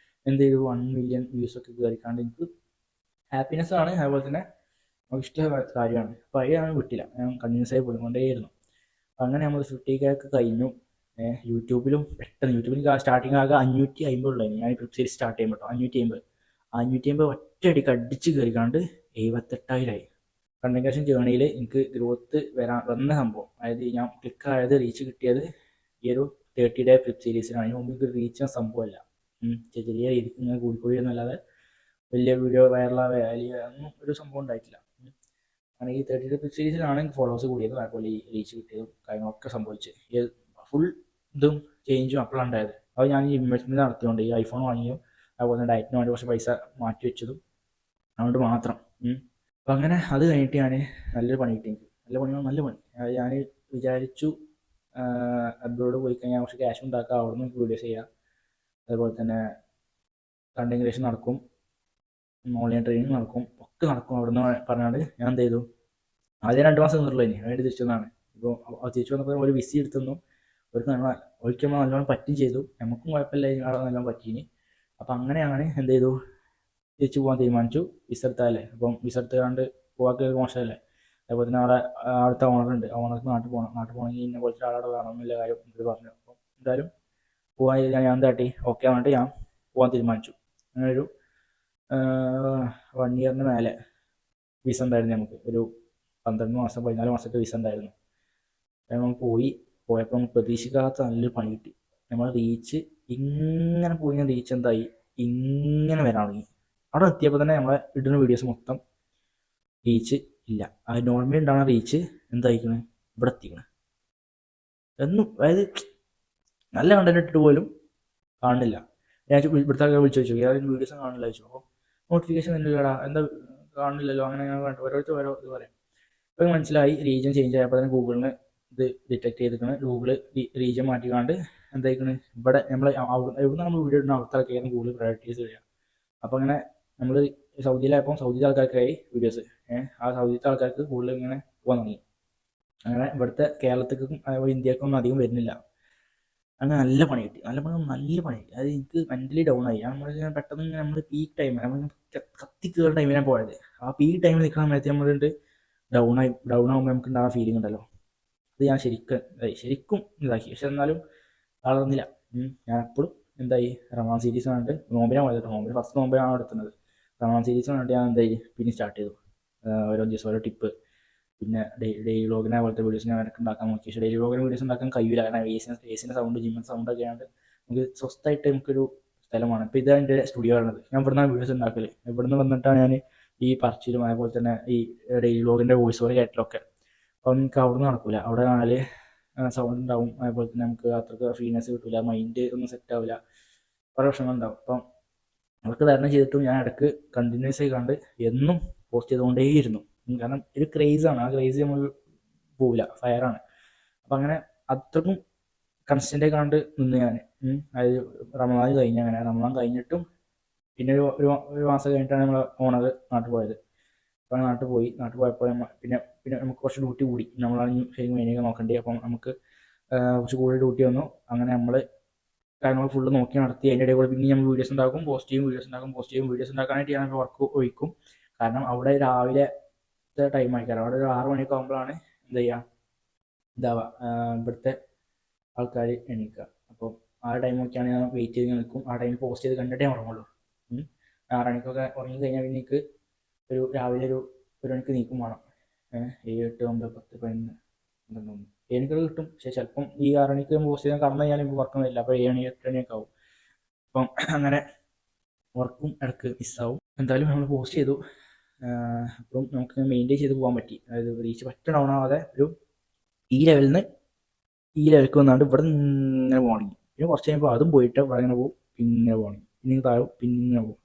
എന്ത് ചെയ്തു, 1 million വ്യൂസൊക്കെ കയറിക്കാണ്ട് എനിക്ക് ഹാപ്പിനെസ് ആണ്. അതുപോലെ തന്നെ നമുക്ക് ഇഷ്ടമായ കാര്യമാണ്. അപ്പോൾ അത് ഞാൻ വിട്ടില്ല, ഞാൻ കണ്ടിന്യൂസ് ആയി പോയിക്കൊണ്ടേയിരുന്നു. അങ്ങനെ നമ്മൾ 50K ഒക്കെ കഴിഞ്ഞു. യൂട്യൂബിലും യൂട്യൂബിൽ സ്റ്റാർട്ടിങ് ആകെ 550 ഉള്ളായിരുന്നു. ഞാൻ ട്രിപ്പ് സീരീസ് സ്റ്റാർട്ട് ചെയ്യുമ്പോൾ 550 ഒറ്റയടിക്ക് അടിച്ച് കയറിക്കാണ്ട് 78,000 ആയി. കണ്ടന്റ് ക്രിയേഷൻ ജേണിയിൽ എനിക്ക് ഗ്രോത്ത് വന്ന സംഭവം, അതായത് ഞാൻ ക്ലിക്കായത്, റീച്ച് കിട്ടിയത് ഈ ഒരു 30-day ട്രിപ്പ് സീരീസിലാണ്. അതിന് മുമ്പ് എനിക്ക് റീച്ച് സംഭവമല്ല. ചെറിയ രീതിക്ക് ഇങ്ങനെ കൂടിക്കൂടി എന്നല്ലാതെ വലിയ വീഡിയോ വൈറലാവുക ഒന്നും ഒരു സംഭവം ഉണ്ടായിട്ടില്ല. അങ്ങനെ ഈ 30-day ട്രിപ്പ് സീരീസിലാണ് എനിക്ക് ഫോളോവേഴ്സ് കൂടിയതും അതുപോലെ ഈ റീച്ച് കിട്ടിയതും കാര്യങ്ങളൊക്കെ സംഭവിച്ച് ഫുൾ ഇതും ചേഞ്ചും അപ്പോഴാണ് ഉണ്ടായത്. അത് ഞാൻ ഈ ഇൻവെസ്റ്റ്മെൻറ്റ് നടത്തിയോണ്ട് ഈ ഐഫോൺ വാങ്ങിയും അതുപോലെ ഡയറ്റിന് വേണ്ടി കുറച്ച് പൈസ മാറ്റി വെച്ചതും അതുകൊണ്ട് മാത്രം. അപ്പം അങ്ങനെ അത് കഴിഞ്ഞിട്ട് ഞാൻ നല്ലൊരു പണി കിട്ടി. നല്ല പണി. ഞാൻ വിചാരിച്ചു അബ്രോഡ് പോയി കഴിഞ്ഞാൽ കുറച്ച് ക്യാഷ് ഉണ്ടാക്കുക, അവിടെ നിന്ന് വീഡിയോസ് ചെയ്യുക, അതുപോലെ തന്നെ കണ്ടന്റ് ക്രിയേഷൻ നടക്കും, ഓൺലൈൻ ട്രെയിനിങ് നടക്കും, ഒക്കെ നടക്കും അവിടെ നിന്ന് പറഞ്ഞാണ്ട് ഞാൻ എന്ത് ചെയ്തു, ആദ്യം 2 മാസം നിന്നുള്ളൂ. വേണ്ടി തിരിച്ചു വന്നതാണ്. ഇപ്പോൾ തിരിച്ചു വന്നപ്പോൾ ഒരു വിസി എടുത്തു. ഒരിക്കൽ നല്ലോണം പറ്റും ചെയ്തു, നമുക്കും കുഴപ്പമില്ല, അവിടെ നല്ലോണം പറ്റീനി. അപ്പം അങ്ങനെയാണ് എന്ത് ചെയ്തു, തിരിച്ചു പോകാൻ തീരുമാനിച്ചു. വിസ എടുത്താലേ, അപ്പം വിസ എടുത്തുകൊണ്ട് പോകാൻ മോശമല്ലേ. അതുപോലെ തന്നെ അടുത്ത ഓണറുണ്ട്, ഓണർക്ക് നാട്ടിൽ പോകണമെങ്കിൽ ഇന്ന പോലത്തെ ആളവിടെ വേണമെന്നില്ല കാര്യം ഇത് പറഞ്ഞു. അപ്പം എന്തായാലും പോകാൻ ഞാൻ എന്താട്ടി ഓക്കെ ആയിട്ട് ഞാൻ പോകാൻ തീരുമാനിച്ചു. അങ്ങനെ ഒരു 1 ഇയറിന് മേലെ വിസ ഉണ്ടായിരുന്നു നമുക്ക്. ഒരു 12 മാസം 14 മാസത്തെ വിസ ഉണ്ടായിരുന്നു. നമ്മൾ പോയപ്പോൾ നമുക്ക് പ്രതീക്ഷിക്കാത്ത നല്ലൊരു പണി കിട്ടി. നമ്മൾ റീച്ച് ഇങ്ങനെ പോയി റീച്ച് എന്തായി ഇങ്ങനെ വരാൻ തുടങ്ങി. അവിടെ എത്തിയപ്പോൾ തന്നെ നമ്മളെ ഇടുന്ന വീഡിയോസ് മൊത്തം റീച്ച് ഇല്ല. ആ നോർമലി ഉണ്ടാകുന്ന റീച്ച് എന്തായിക്കണ് ഇവിടെ എത്തിക്കണ് എന്നും. അതായത് നല്ല കണ്ടന്റ് ഇട്ടിട്ട് പോലും കാണുന്നില്ല. ഞാൻ ഇവിടുത്തെ വിളിച്ചു ചോദിച്ചു ഏതായാലും വീഡിയോസ് കാണില്ല ചോദിച്ചു. അപ്പോൾ നോട്ടിഫിക്കേഷൻ ഇല്ലടാ, എന്താ കാണില്ലല്ലോ, അങ്ങനെ ഓരോരുത്തർ ഓരോ ഇത് പറയാം. അപ്പോൾ മനസ്സിലായി റീജിയൻ ചേഞ്ച് ആയപ്പോൾ തന്നെ ഗൂഗിളിന് ഇത് ഡിറ്റക്ട് ചെയ്തിരിക്കണം. ഗൂഗിള് റീജിയൻ മാറ്റിക്കാണ്ട് എന്തായിക്കണ് ഇവിടെ നമ്മൾ എവിടെ നമ്മൾ വീഡിയോ ഇടുന്ന അവിടുത്തെ ഗൂഗിൾ പ്രയോറിറ്റൈസ് ചെയ്യുക. അപ്പോൾ അങ്ങനെ നമ്മൾ സൗദിയിലായപ്പോൾ സൗദിയിലെ ആൾക്കാർക്കായി വീഡിയോസ്, ആ സൗദിയിലത്തെ ആൾക്കാർക്ക് കൂടുതൽ ഇങ്ങനെ പോകാൻ തുടങ്ങി. അങ്ങനെ ഇവിടുത്തെ കേരളത്തിലേക്കും ഇന്ത്യക്കൊന്നും അധികം വരുന്നില്ല. അങ്ങനെ നല്ല പണി കിട്ടി. നല്ല പണി കിട്ടി. അത് എനിക്ക് മെൻ്റലി ഡൗൺ ആയി. നമ്മൾ പെട്ടെന്ന് നമ്മൾ പീക്ക് ടൈം നമ്മൾ കത്തി കയറുന്ന ടൈമിലാണ് പോയത്. ആ പീക്ക് ടൈമിൽ നിൽക്കുന്ന സമയത്ത് നമ്മളുണ്ട് ഡൗൺ ആകുമ്പോൾ നമുക്ക് ഉണ്ടാകുന്ന ഫീലിംഗ് ഉണ്ടല്ലോ, അത് ഞാൻ ശരിക്കും ഇതാക്കി. പക്ഷെ എന്നാലും വളർന്നില്ല. ഞാൻ എപ്പോഴും എന്തായി റമദാൻ സീരീസ് കണ്ടിട്ട് നോമ്പിനാണ് പോയത്. നോമ്പിന് ഫസ്റ്റ് നോമ്പിനാണ് എടുത്തുന്നത്. റമദാൻ സീരീസ് കണ്ടിട്ട് ഞാൻ എന്തായി പിന്നെ സ്റ്റാർട്ട് ചെയ്തു. ഓരോ ദിവസം ഓരോ ടിപ്പ്, പിന്നെ ഡെയിലി വ്ലോഗിനെ പോലത്തെ വീഡിയോസ് ഞാൻ എനിക്ക് ഉണ്ടാക്കാൻ നോക്കി. പക്ഷേ ഡെയിലി വ്ലോഗിന് വീഡിയോസ് ഉണ്ടാക്കാൻ കഴിയില്ല. കാരണം ഏസിൻ്റെ സൗണ്ട് ജിമ്മിൻ്റെ സൗണ്ടൊക്കെ ആയതുകൊണ്ട് നമുക്ക് സ്വസ്ഥമായിട്ട് നമുക്കൊരു സ്ഥലമാണ്. ഇപ്പോൾ ഇതാണ് എൻ്റെ സ്റ്റുഡിയോ ആണത്. ഞാൻ ഇവിടുന്ന് വീഡിയോസ് ഉണ്ടാക്കൽ. ഇവിടുന്ന് വന്നിട്ടാണ് ഞാൻ ഈ പറച്ചിലും അതേപോലെ തന്നെ ഈ ഡെയിലി വ്ലോഗിൻ്റെ വോയിസ് ഓവർ കേട്ടലൊക്കെ. അപ്പോൾ നമുക്ക് അവിടുന്ന് നടക്കില്ല. അവിടെ ആണെങ്കിൽ സൗണ്ട് ഉണ്ടാവും, അതേപോലെ തന്നെ നമുക്ക് അത്രയ്ക്ക് ഫ്രീനെസ് കിട്ടില്ല, മൈൻഡ് ഒന്നും സെറ്റ് ആവില്ല, കുറേ പ്രശ്നങ്ങളുണ്ടാവും. അപ്പം അവർക്ക് ധാരണ ചെയ്തിട്ടും ഞാൻ ഇടയ്ക്ക് കണ്ടിന്യൂസ് ആയി കണ്ട് എന്നും പോസ്റ്റ് ചെയ്തുകൊണ്ടേയിരുന്നു. കാരണം ഒരു ക്രേസാണ്. ആ ക്രേസ് നമ്മൾ പോവില്ല, ഫയറാണ്. അപ്പം അങ്ങനെ അത്രക്കും കൺസ്റ്റൻ്റായി കണ്ട് നിന്ന് ഞാൻ. അതായത് റമദാൻ കഴിഞ്ഞ്, അങ്ങനെ റമദാൻ കഴിഞ്ഞിട്ടും പിന്നെ ഒരു മാസം കഴിഞ്ഞിട്ടാണ് നമ്മൾ ഓണർ നാട്ടിൽ പോയത്. അപ്പോൾ നാട്ടിൽ പോയപ്പോൾ പിന്നെ നമുക്ക് കുറച്ച് ഡ്യൂട്ടി കൂടി. നമ്മളാണെങ്കിൽ ശരിക്കും മെയിനൊക്കെ നോക്കേണ്ടി. അപ്പം നമുക്ക് കുറച്ച് കൂടുതൽ ഡ്യൂട്ടി വന്നു. അങ്ങനെ നമ്മൾ കാര്യങ്ങൾ ഫുള്ള് നോക്കി നടത്തി. അതിൻ്റെ ഇടയിൽ കൂടെ പിന്നെ നമ്മൾ വീഡിയോസ് ഉണ്ടാക്കും, പോസ്റ്റ് ചെയ്യും, വീഡിയോസ് ഉണ്ടാക്കാനായിട്ട് ഞാൻ വർക്ക് ഒഴിക്കും. കാരണം അവിടെ രാവിലെ ടൈം ആയിക്കാരം. അവിടെ ഒരു 6 മണിയൊക്കെ ആകുമ്പോഴാണ് എന്ത് ചെയ്യുക ഇതാവുക ഇവിടുത്തെ ആൾക്കാർ എണീക്കുക. അപ്പോൾ ആ ടൈമൊക്കെയാണ് ഞാൻ വെയിറ്റ് ചെയ്ത് നിൽക്കും. ആ ടൈമിൽ പോസ്റ്റ് ചെയ്ത് കണ്ടിട്ടേ ഉറങ്ങുള്ളൂ. 6 മണിക്കൊക്കെ ഉറങ്ങി കഴിഞ്ഞാൽ പിന്നെ എനിക്ക് രാവിലെ ഒരു മണിക്ക് നീക്കും വേണം. 7, 8, 9, 10, 11, 12 എനിക്കത് കിട്ടും. പക്ഷേ ചിലപ്പം ഈ 6 മണിക്ക് പോസ്റ്റ് ചെയ്താൽ കടന്നു കഴിഞ്ഞാൽ എനിക്ക് വർക്കൊന്നുമില്ല. അപ്പോൾ 7 മണി 8 മണിയൊക്കെ ആവും. അപ്പം അങ്ങനെ വർക്കും ഇടയ്ക്ക് മിസ്സാവും. എന്തായാലും നമ്മൾ പോസ്റ്റ് ചെയ്തു. അപ്പം നമുക്ക് മെയിൻറ്റെയിൻ ചെയ്ത് പോകാൻ പറ്റി. അതായത് റീച്ച് പറ്റ ഡൗൺ ആവാതെ ഒരു ഈ ലെവലിൽ നിന്ന് ഈ ലെവലിലേക്ക് വന്നാണ്ട് ഇവിടെ ഇങ്ങനെ പോകണമെങ്കിൽ പിന്നെ കുറച്ച് കഴിയുമ്പോൾ അതും പോയിട്ട് ഇവിടെ ഇങ്ങനെ പോകും, പിന്നെ പോകണമെങ്കിൽ പിന്നെ താഴും, പിന്നെ പോകും.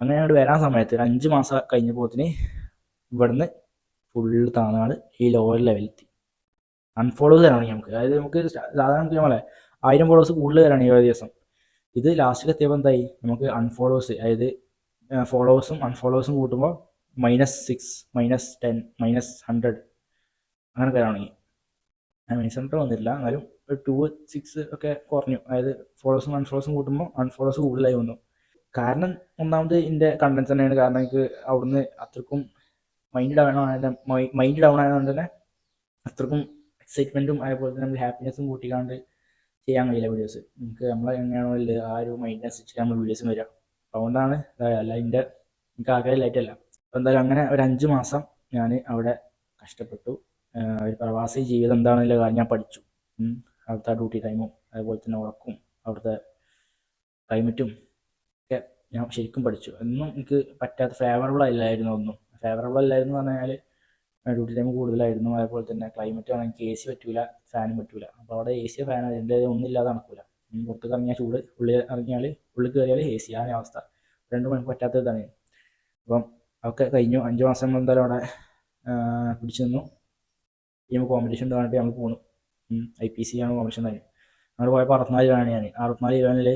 അങ്ങനെ അങ്ങോട്ട് വരാൻ സമയത്ത് 5 മാസം കഴിഞ്ഞപ്പോഴത്തിന് ഇവിടുന്ന് ഫുള്ള് താന്നാണ് ഈ ലോവർ ലെവലിലെത്തി. അൺഫോളോസ് തരാണ് നമുക്ക്. അതായത് നമുക്ക് സാധാരണ നമുക്ക് നമ്മളെ 1000 ഫോളോവേഴ്സ് കൂടുതൽ തരാണ് ഈ ഒരു ദിവസം. ഇത് ലാസ്റ്റിൽ എത്തിയപ്പോൾ എന്തായി നമുക്ക് അൺഫോളോവേഴ്സ്, അതായത് ഫോളോവേഴ്സും അൺഫോളോവേഴ്സും കൂട്ടുമ്പോൾ -6, -10, -100 അങ്ങനെ തരാണെങ്കിൽ -100 വന്നില്ല. എന്നാലും ഒരു 2, 6 ഒക്കെ കുറഞ്ഞു. അതായത് ഫോളോവേഴ്സും അൺഫോളോവേഴ്സും കൂട്ടുമ്പോൾ അൺഫോളോവേഴ്സ് കൂടുതലായി വന്നു. കാരണം ഒന്നാമത് എൻ്റെ കണ്ടൻസ് തന്നെയാണ്. കാരണം എനിക്ക് അവിടുന്ന് അത്രക്കും മൈൻഡ് ഡൗൺ ആയതുകൊണ്ട് തന്നെ അത്രക്കും എക്സൈറ്റ്മെൻറ്റും അതേപോലെ തന്നെ നമുക്ക് ഹാപ്പിനെസ്സും കൂട്ടിക്കാണ്ട് ചെയ്യാൻ കഴിയില്ല വീഡിയോസ്. നമുക്ക് നമ്മളെ എങ്ങനെയാണോ ഇല്ല ആ ഒരു മൈൻഡിനനുസരിച്ച് നമ്മൾ വീഡിയോസും വരിക. അതുകൊണ്ടാണ് അല്ല എനിക്ക് ആഗ്രഹമില്ലായിട്ടല്ല. അപ്പോൾ എന്തായാലും അങ്ങനെ ഒരു 5 മാസം ഞാൻ അവിടെ കഷ്ടപ്പെട്ടു. ഒരു പ്രവാസി ജീവിതം എന്താണെന്നുള്ള കാര്യം ഞാൻ പഠിച്ചു. അവിടുത്തെ ഡ്യൂട്ടി ടൈമും അതേപോലെ തന്നെ ഉറക്കും അവിടുത്തെ ക്ലൈമറ്റും ഒക്കെ ഞാൻ ശരിക്കും പഠിച്ചു. ഒന്നും എനിക്ക് പറ്റാത്ത ഫേവറബിൾ അല്ലായിരുന്നു എന്ന് പറഞ്ഞാൽ ഡ്യൂട്ടി ടൈം കൂടുതലായിരുന്നു. അതേപോലെ തന്നെ ക്ലൈമറ്റ് ആണെങ്കിൽ എനിക്ക് AC പറ്റൂല, ഫാനും പറ്റൂല. അപ്പോൾ അവിടെ AC ഫാൻ അതിൻ്റെ ഒന്നുമില്ലാതെ നടക്കില്ല. പുറത്ത് ഇറങ്ങിയാൽ ചൂട്, ഉള്ളിൽ കയറിയാൽ AC, ആ അവസ്ഥ. രണ്ടും എനിക്ക് പറ്റാത്ത ഇതാണ്. അപ്പം അതൊക്കെ കഴിഞ്ഞു. 5 മാസം എന്തായാലും അവിടെ പിടിച്ചു നിന്നു. ടീം കോമ്പറ്റീഷൻ പറഞ്ഞിട്ട് ഞങ്ങൾ പോന്നു. IPC ആണ് കോമ്പറ്റീഷൻ തന്നെ. ഞങ്ങൾ പോയപ്പോൾ 64 രൂപയാണ് ഞാൻ. 64 രൂപയിൽ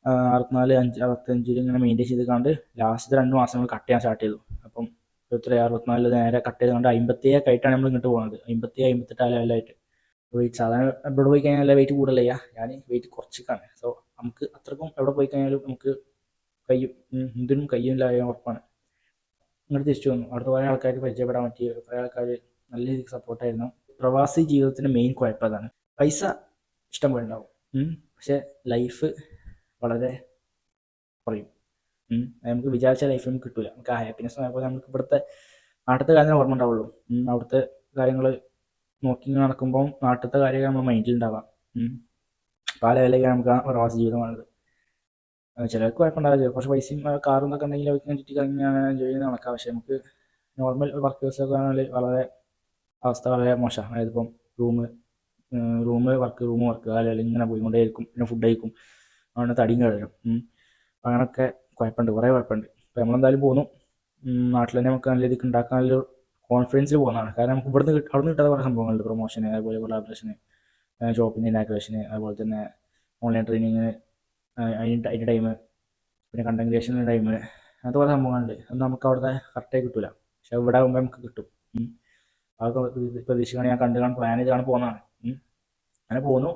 64, 5, 65 ഇങ്ങനെ മെയിൻറ്റെയിൻ ചെയ്ത് കണ്ട് ലാസ്റ്റ് 2 മാസം നമ്മൾ കട്ട് ചെയ്യാൻ സ്റ്റാർട്ട് ചെയ്തു. അപ്പം 64 നേരെ കട്ട് ചെയ്ത് കണ്ട് 57 ആയിട്ടാണ് നമ്മൾ ഇങ്ങോട്ട് പോകുന്നത്. 57, 58 ലെവലായിട്ട് വെയിറ്റ്. സാധാരണ എവിടെ പോയി കഴിഞ്ഞാൽ വെയിറ്റ് കൂടുതലല്ല, ഞാൻ വെയിറ്റ് കുറച്ചിട്ടാണ്. സോ നമുക്ക് അത്രക്കും എവിടെ പോയി കഴിഞ്ഞാലും നമുക്ക് എന്തിനും കഴിയില്ല ഉറപ്പാണ്. ഇങ്ങോട്ട് തിരിച്ചു വന്നു. അവിടുത്തെ കുറേ ആൾക്കാർ പരിചയപ്പെടാൻ പറ്റി. കുറേ ആൾക്കാർ നല്ല രീതിക്ക് സപ്പോർട്ടായിരുന്നു. പ്രവാസി ജീവിതത്തിൻ്റെ മെയിൻ കുഴപ്പം അതാണ്. പൈസ ഇഷ്ടം പോലെ ഉണ്ടാവും, പക്ഷെ ലൈഫ് വളരെ കുറയും. നമുക്ക് വിചാരിച്ച ലൈഫ് നമുക്ക് കിട്ടില്ല. നമുക്ക് ആ ഹാപ്പിനെസ് ആയപ്പോൾ നമുക്ക് ഇവിടുത്തെ നാട്ടിലത്തെ കാര്യം ഓർമ്മ ഉണ്ടാവുള്ളൂ. അവിടുത്തെ കാര്യങ്ങൾ നോക്കി നടക്കുമ്പോൾ നാട്ടിലത്തെ കാര്യങ്ങൾ നമ്മൾ മൈൻഡിൽ ഉണ്ടാവാം. അപ്പോൾ ആ ലെവലിലേക്ക് നമുക്ക് ആ പ്രവാസ ജീവിതമാണത്. ചിലർക്ക് കുഴപ്പമുണ്ടാവില്ല, കുറച്ച് പൈസയും കാറും ഒക്കെ ഉണ്ടെങ്കിൽ അവർക്ക് ചുറ്റി കഴിഞ്ഞാൽ എൻജോയ് ചെയ്ത് നടക്കാം. പക്ഷെ നമുക്ക് നോർമൽ വർക്കേഴ്സൊക്കെ ആണെങ്കിൽ വളരെ അവസ്ഥ വളരെ മോശമാണ്. അതായത് ഇപ്പം റൂം വർക്ക് അല്ലെങ്കിൽ ഇങ്ങനെ പോയിക്കൊണ്ടേയിരിക്കും. പിന്നെ ഫുഡ് കഴിക്കും, അങ്ങനെ തടിയും കഴിയും. അങ്ങനെയൊക്കെ കുഴപ്പമുണ്ട്, കുറേ കുഴപ്പമുണ്ട്. അപ്പോൾ നമ്മളെന്തായാലും പോന്നു. നാട്ടിൽ തന്നെ നമുക്ക് നല്ല രീതിക്ക് ഉണ്ടാക്കാൻ നല്ലൊരു കോൺഫിഡൻസിൽ പോകുന്നതാണ്. കാരണം നമുക്ക് അവിടെ നിന്ന് കിട്ടാത്ത കുറേ സംഭവങ്ങളുണ്ട്. പ്രൊമോഷന്, അതുപോലെ കൊളാബറേഷന്, ജോബിൻ്റെ ഇനാഗ്രേഷന്, അതുപോലെ തന്നെ ഓൺലൈൻ ട്രെയിനിങ്, അതിൻ്റെ ടൈം, പിന്നെ കണ്ടന്റ് ക്രിയേഷൻ്റെ ടൈം, അങ്ങനത്തെ കുറേ സംഭവങ്ങളുണ്ട്. അത് നമുക്ക് അവിടുത്തെ കറക്റ്റായി കിട്ടില്ല. പക്ഷെ ഇവിടെ ആകുമ്പോൾ നമുക്ക് കിട്ടും. അതൊക്കെ പ്രതീക്ഷിക്കുകയാണ്. ഞാൻ കണ്ട് പ്ലാൻ ചെയ്താണ് പോകുന്നതാണ്. അങ്ങനെ പോന്നു.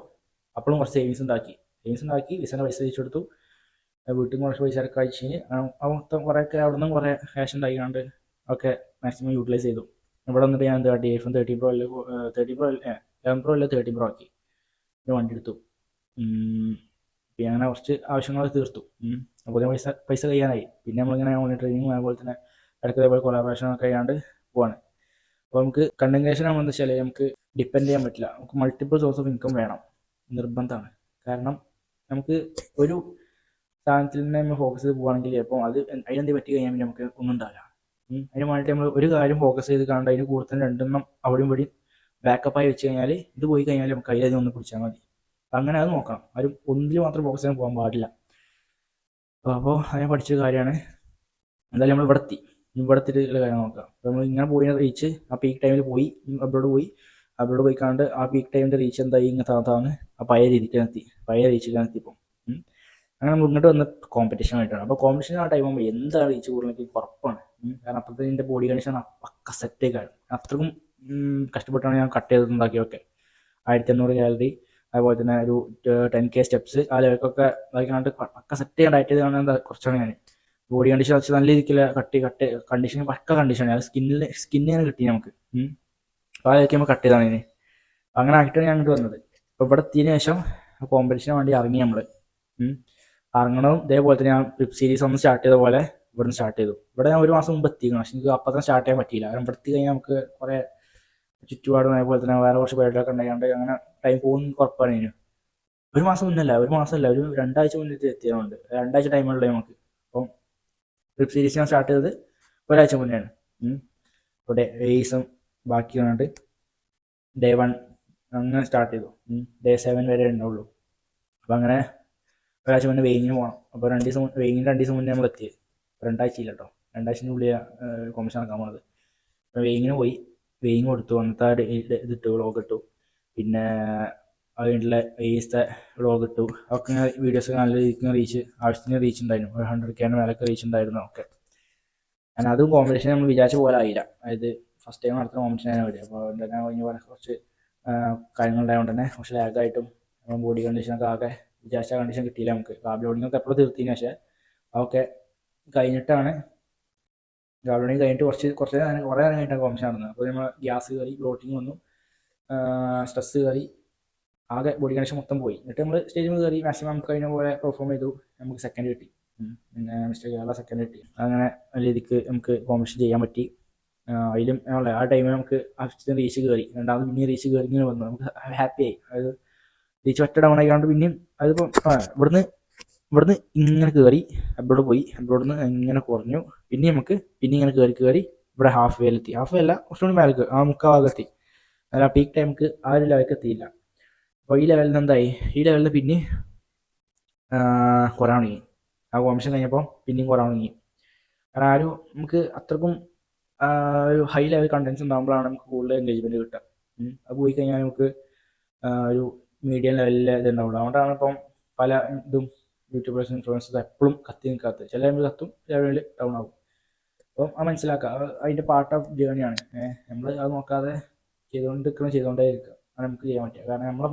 അപ്പോഴും കുറച്ച് സേവിങ്സ് ഉണ്ടാക്കി വിസൻ്റെ പൈസ തിരിച്ചു കൊടുത്തു. വീട്ടിൽ നിന്ന് കുറച്ച് പൈസ ഒക്കെ അയച്ചു മൊത്തം കുറേയൊക്കെ അവിടെ നിന്നും കുറേ ക്യാഷ് ഉണ്ടാക്കിക്കൊണ്ട് ഒക്കെ മാക്സിമം യൂട്ടിലൈസ് ചെയ്തു. ഇവിടെ വന്നിട്ട് ഞാൻ ഐഫോൺ 13 Pro 11 Pro അല്ല 13 Pro ആക്കി വണ്ടി എടുത്തു. പിന്നെ അങ്ങനെ കുറച്ച് ആവശ്യങ്ങൾ തീർത്തു. അപ്പോൾ പൈസ കഴിയാനായി. പിന്നെ നമ്മളിങ്ങനെ ഓൺലൈൻ ട്രെയിനിങ്ങും അതുപോലെ തന്നെ ഇടയ്ക്ക് അതേപോലെ കൊളാബറേഷനൊക്കെ കഴിയാണ്ട് പോവാണ്. അപ്പോൾ നമുക്ക് കണ്ടന്റ് ക്രിയേഷൻ ആകുമ്പോൾ വെച്ചാൽ നമുക്ക് ഡിപ്പെൻഡ് ചെയ്യാൻ പറ്റില്ല. നമുക്ക് മൾട്ടിപ്പിൾ സോഴ്സ് ഓഫ് ഇൻകം വേണം, നിർബന്ധമാണ്. കാരണം നമുക്ക് ഒരു സാധനത്തിൽ തന്നെ നമ്മൾ ഫോക്കസ് ചെയ്ത് പോവുകയാണെങ്കിൽ അപ്പോൾ അതിനെന്ത് പറ്റി കഴിഞ്ഞാൽ പിന്നെ നമുക്ക് ഒന്നും ഉണ്ടാവില്ല. അതിന് വേണ്ടിയിട്ട് നമ്മൾ ഒരു കാര്യം ഫോക്കസ് ചെയ്ത് കാണേണ്ട, അതിന് കൂടുതൽ രണ്ടെണ്ണം അവിടെയും ഇവിടെയും ബാക്കപ്പായി വെച്ച് കഴിഞ്ഞാൽ ഇത് പോയി കഴിഞ്ഞാൽ നമുക്ക് അതിലധികം ഒന്ന് പിടിച്ചാൽ മതി. അങ്ങനെ അത് നോക്കണം. ആരും ഒന്നിൽ മാത്രം ഫോക്കസ് ചെയ്യാൻ പോകാൻ പാടില്ല. അപ്പോൾ അതിനെ പഠിച്ചൊരു കാര്യമാണ്. എന്തായാലും നമ്മൾ ഇവിടെ എത്തിയിട്ടുള്ള കാര്യം നോക്കാം. അപ്പോൾ നമ്മൾ ഇങ്ങനെ പോയി റീച്ച് ആ പീക്ക് ടൈമിൽ പോയി അബ്രോഡ് പോയി കണ്ട് ആ പീക്ക് ടൈമിൻ്റെ റീച്ച് എന്തായി ഇങ്ങനെ താന്ന് ആ പഴയ റീച്ചിലാണ് എത്തി ഇപ്പം. അങ്ങനെ നമ്മൾ ഇങ്ങോട്ട് വന്ന് കോമ്പറ്റീഷൻ ആയിട്ടാണ്. അപ്പോൾ കോമ്പറ്റീഷൻ ആ ടൈം ആകുമ്പോൾ എന്താണ് റീച്ച് കൂടുതൽ ഉറപ്പാണ്. കാരണം അപ്പോഴത്തെ എൻ്റെ ബോഡി കണ്ടീഷൻ പക്ക സെറ്റേക്കാണ്. അത്രക്കും കഷ്ടപ്പെട്ടാണ് ഞാൻ കട്ട് ചെയ്തിട്ടുണ്ടാക്കിയൊക്കെ. 1500 കാലറി, അതുപോലെ തന്നെ ഒരു 10K സ്റ്റെപ്സ്, ആ ലെവൽക്കൊക്കെ ഇതാക്കിയിട്ട് പക്ക സെറ്റ് ചെയ്യാൻ ഡയറ്റ് ചെയ്ത് കാണാൻ കുറച്ചാണ് ഞാൻ. ബോഡി കണ്ടീഷൻ വെച്ച് നല്ല രീതിക്കുള്ള കണ്ടീഷൻ പക്ക കണ്ടീഷനാണ്. അത് സ്കിന്നിന് കിട്ടി നമുക്ക്. അപ്പോൾ അതൊക്കെ നമ്മൾ കട്ട് ചെയ്താണ് ഇതിന്. അങ്ങനെ ആയിട്ടാണ് ഞാൻ അങ്ങോട്ട് വന്നത്. അപ്പോൾ ഇവിടെ എത്തിയതിന് ശേഷം കോമ്പറ്റീഷന് വേണ്ടി ഇറങ്ങി നമ്മൾ. ഇറങ്ങണതും ഇതേപോലെ തന്നെ ഞാൻ വെബ് സീരീസ് ഒന്ന് സ്റ്റാർട്ട് ചെയ്ത പോലെ ഇവിടെ സ്റ്റാർട്ട് ചെയ്തു. ഇവിടെ ഞാൻ 1 മാസം മുമ്പ് എത്തിക്കണം. പക്ഷെ എനിക്ക് അപ്പം തന്നെ സ്റ്റാർട്ട് ചെയ്യാൻ പറ്റിയില്ല. കാരണം ഇവിടെ എത്തി കഴിഞ്ഞാൽ നമുക്ക് കുറേ ചുറ്റുപാടും അതുപോലെ തന്നെ വേറെ കുറച്ച് പരിപാടികളൊക്കെ ഉണ്ടായതുകൊണ്ട് അങ്ങനെ ടൈം പോകുന്ന ഉറപ്പാണ്. 1 മാസം മുന്നല്ല, 1 മാസമല്ല, ഒരു 2 ആഴ്ച മുന്നിട്ട് എത്തിയതുകൊണ്ട് 2 ആഴ്ച ടൈമുള്ള നമുക്ക്. അപ്പം വെബ് സീരീസ് ഞാൻ സ്റ്റാർട്ട് ചെയ്തത് 1 ആഴ്ച മുന്നെയാണ്. ഇവിടെ ഡേയ്സും ബാക്കി വന്നിട്ട് Day 1 അങ്ങനെ സ്റ്റാർട്ട് ചെയ്തു. Day 7 വരെ ഉണ്ടാവുള്ളൂ. അപ്പം അങ്ങനെ 1 ആഴ്ച മുന്നേ വെയിങ്ങിന് പോകണം. അപ്പോൾ 2 ദിവസം മുന്നേ നമ്മൾ എത്തിയത്. 2 ആഴ്ചയില്ല കേട്ടോ, 2 ആഴ്ചൻ്റെ ഉള്ളിൽ കോമ്പറ്റീഷൻ നടക്കാൻ പോകുന്നത്. അപ്പോൾ വെയിങ്ങിന് പോയി, വെയിങ് കൊടുത്തു, അന്നത്തെ ഇതിട്ടു, വ്ളോഗ് ഇട്ടു. പിന്നെ അതിനുള്ള ഈസത്തെ വ്ളോഗ് ഇട്ടു. അതൊക്കെ വീഡിയോസ് നല്ല രീതിക്ക് ആവശ്യത്തിന് റീച്ച് ഉണ്ടായിരുന്നു. 100K മേലൊക്കെ റീച്ച് ഉണ്ടായിരുന്നു. ഒക്കെ അങ്ങനെ അതും കോമ്പറ്റീഷൻ നമ്മൾ വിചാരിച്ച പോലെ ആയില്ല. അതായത് ഫസ്റ്റ് ടൈം നടത്തുന്ന കോമ്പറ്റീഷനാണ് വേണ്ടി. അപ്പോൾ അതുകൊണ്ട് തന്നെ കഴിഞ്ഞ പോലെ കുറച്ച് കാര്യങ്ങളുണ്ടായതുകൊണ്ട് തന്നെ കുറച്ച് ലാഗായിട്ടും ബോഡി കണ്ടീഷനൊക്കെ ആകെ വിചാരിച്ച കണ്ടീഷൻ കിട്ടിയില്ല നമുക്ക്. കാർബ് ലോഡിങ്ങൊക്കെ എപ്പോഴും തീർത്തിന്. പക്ഷേ അതൊക്കെ കഴിഞ്ഞിട്ടാണ് കഴിഞ്ഞിട്ട് കുറേ നേരം കഴിഞ്ഞിട്ടാണ് കോമ്പറ്റീഷൻ നടന്നത്. അപ്പോൾ നമ്മൾ ഗ്യാസ് കയറി, ബ്ലോട്ടിങ് വന്നു, സ്ട്രെസ് കയറി, ആകെ ബോഡി കണ്ടീഷൻ മൊത്തം പോയി. എന്നിട്ട് നമ്മൾ സ്റ്റേജിൽ കയറി മാക്സിമം നമുക്ക് കഴിഞ്ഞ പോലെ പെർഫോം ചെയ്തു. നമുക്ക് സെക്കൻഡ് കിട്ടി. പിന്നെ മിസ്റ്റർ കേരള സെക്കൻഡ് കിട്ടി. അങ്ങനെ നല്ല രീതിക്ക് നമുക്ക് കോമ്പറ്റീഷൻ ചെയ്യാൻ പറ്റി. അതിലും ആ ടൈമിൽ നമുക്ക് ആവശ്യത്തിന് റീച്ച് കയറി. രണ്ടാമത് പിന്നെയും റീച്ച് കയറി ഇങ്ങനെ വന്നു. നമുക്ക് ഹാപ്പിയായി. അതായത് റീച്ച് ഒറ്റ ഡൗൺ ആയിക്കാണ്ട് പിന്നെയും അതിപ്പോൾ ഇവിടുന്ന് ഇങ്ങനെ കയറി അബ്രോഡ് പോയി. അബ്രോഡിൽ നിന്ന് ഇങ്ങനെ കുറഞ്ഞു. പിന്നെ നമുക്ക് ഇങ്ങനെ കയറി ഇവിടെ ഹാഫ് വേയിലെത്തി. ഹാഫ് വേ അല്ല, കുറച്ചുകൂടി മേലേക്ക് ആ മുക്കാൽ ഭാഗത്തെത്തി. അല്ല പീക്ക് ടൈമുക്ക് ആ ഒരു ലെവലിലേക്ക് എത്തിയില്ല. അപ്പോൾ ഈ ലെവലിൽ നിന്ന് എന്തായി, ഈ ലെവലിൽ പിന്നെ കുറയാൻ തുടങ്ങി. ആ കോമ്പറ്റീഷൻ കഴിഞ്ഞപ്പോൾ പിന്നെയും കുറയാൻ തുടങ്ങി. കാരണം നമുക്ക് അത്രക്കും ഒരു ഹൈ ലെവൽ കണ്ടൻസ് ഉണ്ടാകുമ്പോഴാണ് നമുക്ക് കൂടുതൽ എൻഗേജ്മെൻറ്റ് കിട്ടുക. അത് പോയി കഴിഞ്ഞാൽ നമുക്ക് ഒരു മീഡിയം ലെവലിൽ ഇത് ഉണ്ടാവുള്ളൂ. അതുകൊണ്ടാണ് ഇപ്പം പല ഇതും യൂട്യൂബേഴ്സ് ഇൻഫ്ലുവൻസേഴ്സ് എപ്പോഴും കത്തി നിൽക്കാത്തത്. ചില ടൈമിൽ കത്തും, ചില ടൈമിൽ ഡൗൺ ആകും. അപ്പം അത് മനസ്സിലാക്കുക, അതിൻ്റെ പാർട്ട് ഓഫ് ജേണിയാണ്. നമ്മൾ അത് നോക്കാതെ ചെയ്തുകൊണ്ടേ ഇരിക്കുക. അത് നമുക്ക് ചെയ്യാൻ പറ്റുക. കാരണം നമ്മളെ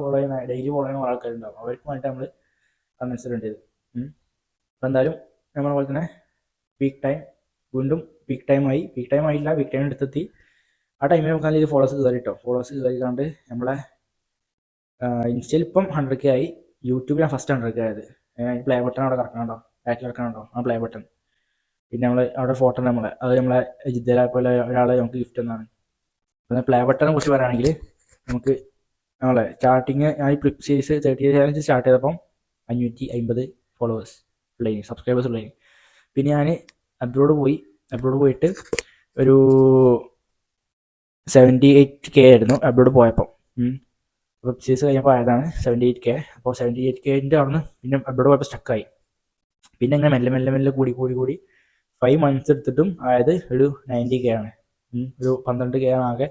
ഡെയിലി ഫോളോ ചെയ്യുന്ന ആൾക്കാരുണ്ടാവും. അവർക്ക് വേണ്ടിയിട്ട് നമ്മൾ കൺസിഡർ. അപ്പം എന്തായാലും നമ്മളെ പോലെ തന്നെ വീണ്ടും പീക്ക് ടൈം ആയില്ല, പീക്ക് ടൈം എടുത്തെത്തി. ആ ടൈമിൽ നമുക്ക് നല്ല ഫോളോവേഴ്സ് കയറിക്കാണ്ട് നമ്മളെ ഇൻസ്റ്റയിൽ ഇപ്പം 100K ആയി. യൂട്യൂബിലാണ് ഫസ്റ്റ് 100K ആയത്. പ്ലേ ബട്ടൺ അവിടെ കറക്കണോ, ബാക്കിൽ കിടക്കണുണ്ടോ ആ പ്ലേ ബട്ടൺ. പിന്നെ നമ്മൾ അവിടെ ഫോട്ടോ നമ്മളെ അത് നമ്മളെ ജിദ്ദയിലെ പോലെ ഒരാൾ നമുക്ക് ഗിഫ്റ്റ് എന്നാണ്. പിന്നെ പ്ലേ ബട്ടനെ കുറിച്ച് പറയുകയാണെങ്കിൽ നമുക്ക് നമ്മളെ സ്റ്റാർട്ടിങ് ഞാൻ ഈ പ്ലിപ്പ് സീരീസ് 30 ചാലഞ്ച് സ്റ്റാർട്ട് ചെയ്തപ്പം 550 ഫോളോവേഴ്സ് ഉള്ളതിന് സബ്സ്ക്രൈബേഴ്സ് ഉള്ളതിന്. പിന്നെ ഞാൻ അബ്രോഡ് പോയിട്ട് ഒരു 78K ആയിരുന്നു അബ്രോഡ് പോയപ്പോൾ. വെബ് സീരീസ് കഴിഞ്ഞപ്പോൾ ആയതാണ് 78K. അപ്പോൾ 78Kൻ്റെ അവിടുന്ന് പിന്നെ അബ്രോഡ് പോയപ്പോൾ സ്റ്റക്കായി. പിന്നെ അങ്ങനെ മെല്ലെ കൂടി 5 months എടുത്തിട്ടും ആയത് ഒരു 90K ആണ്. ഒരു 12K ആണ് ആകെ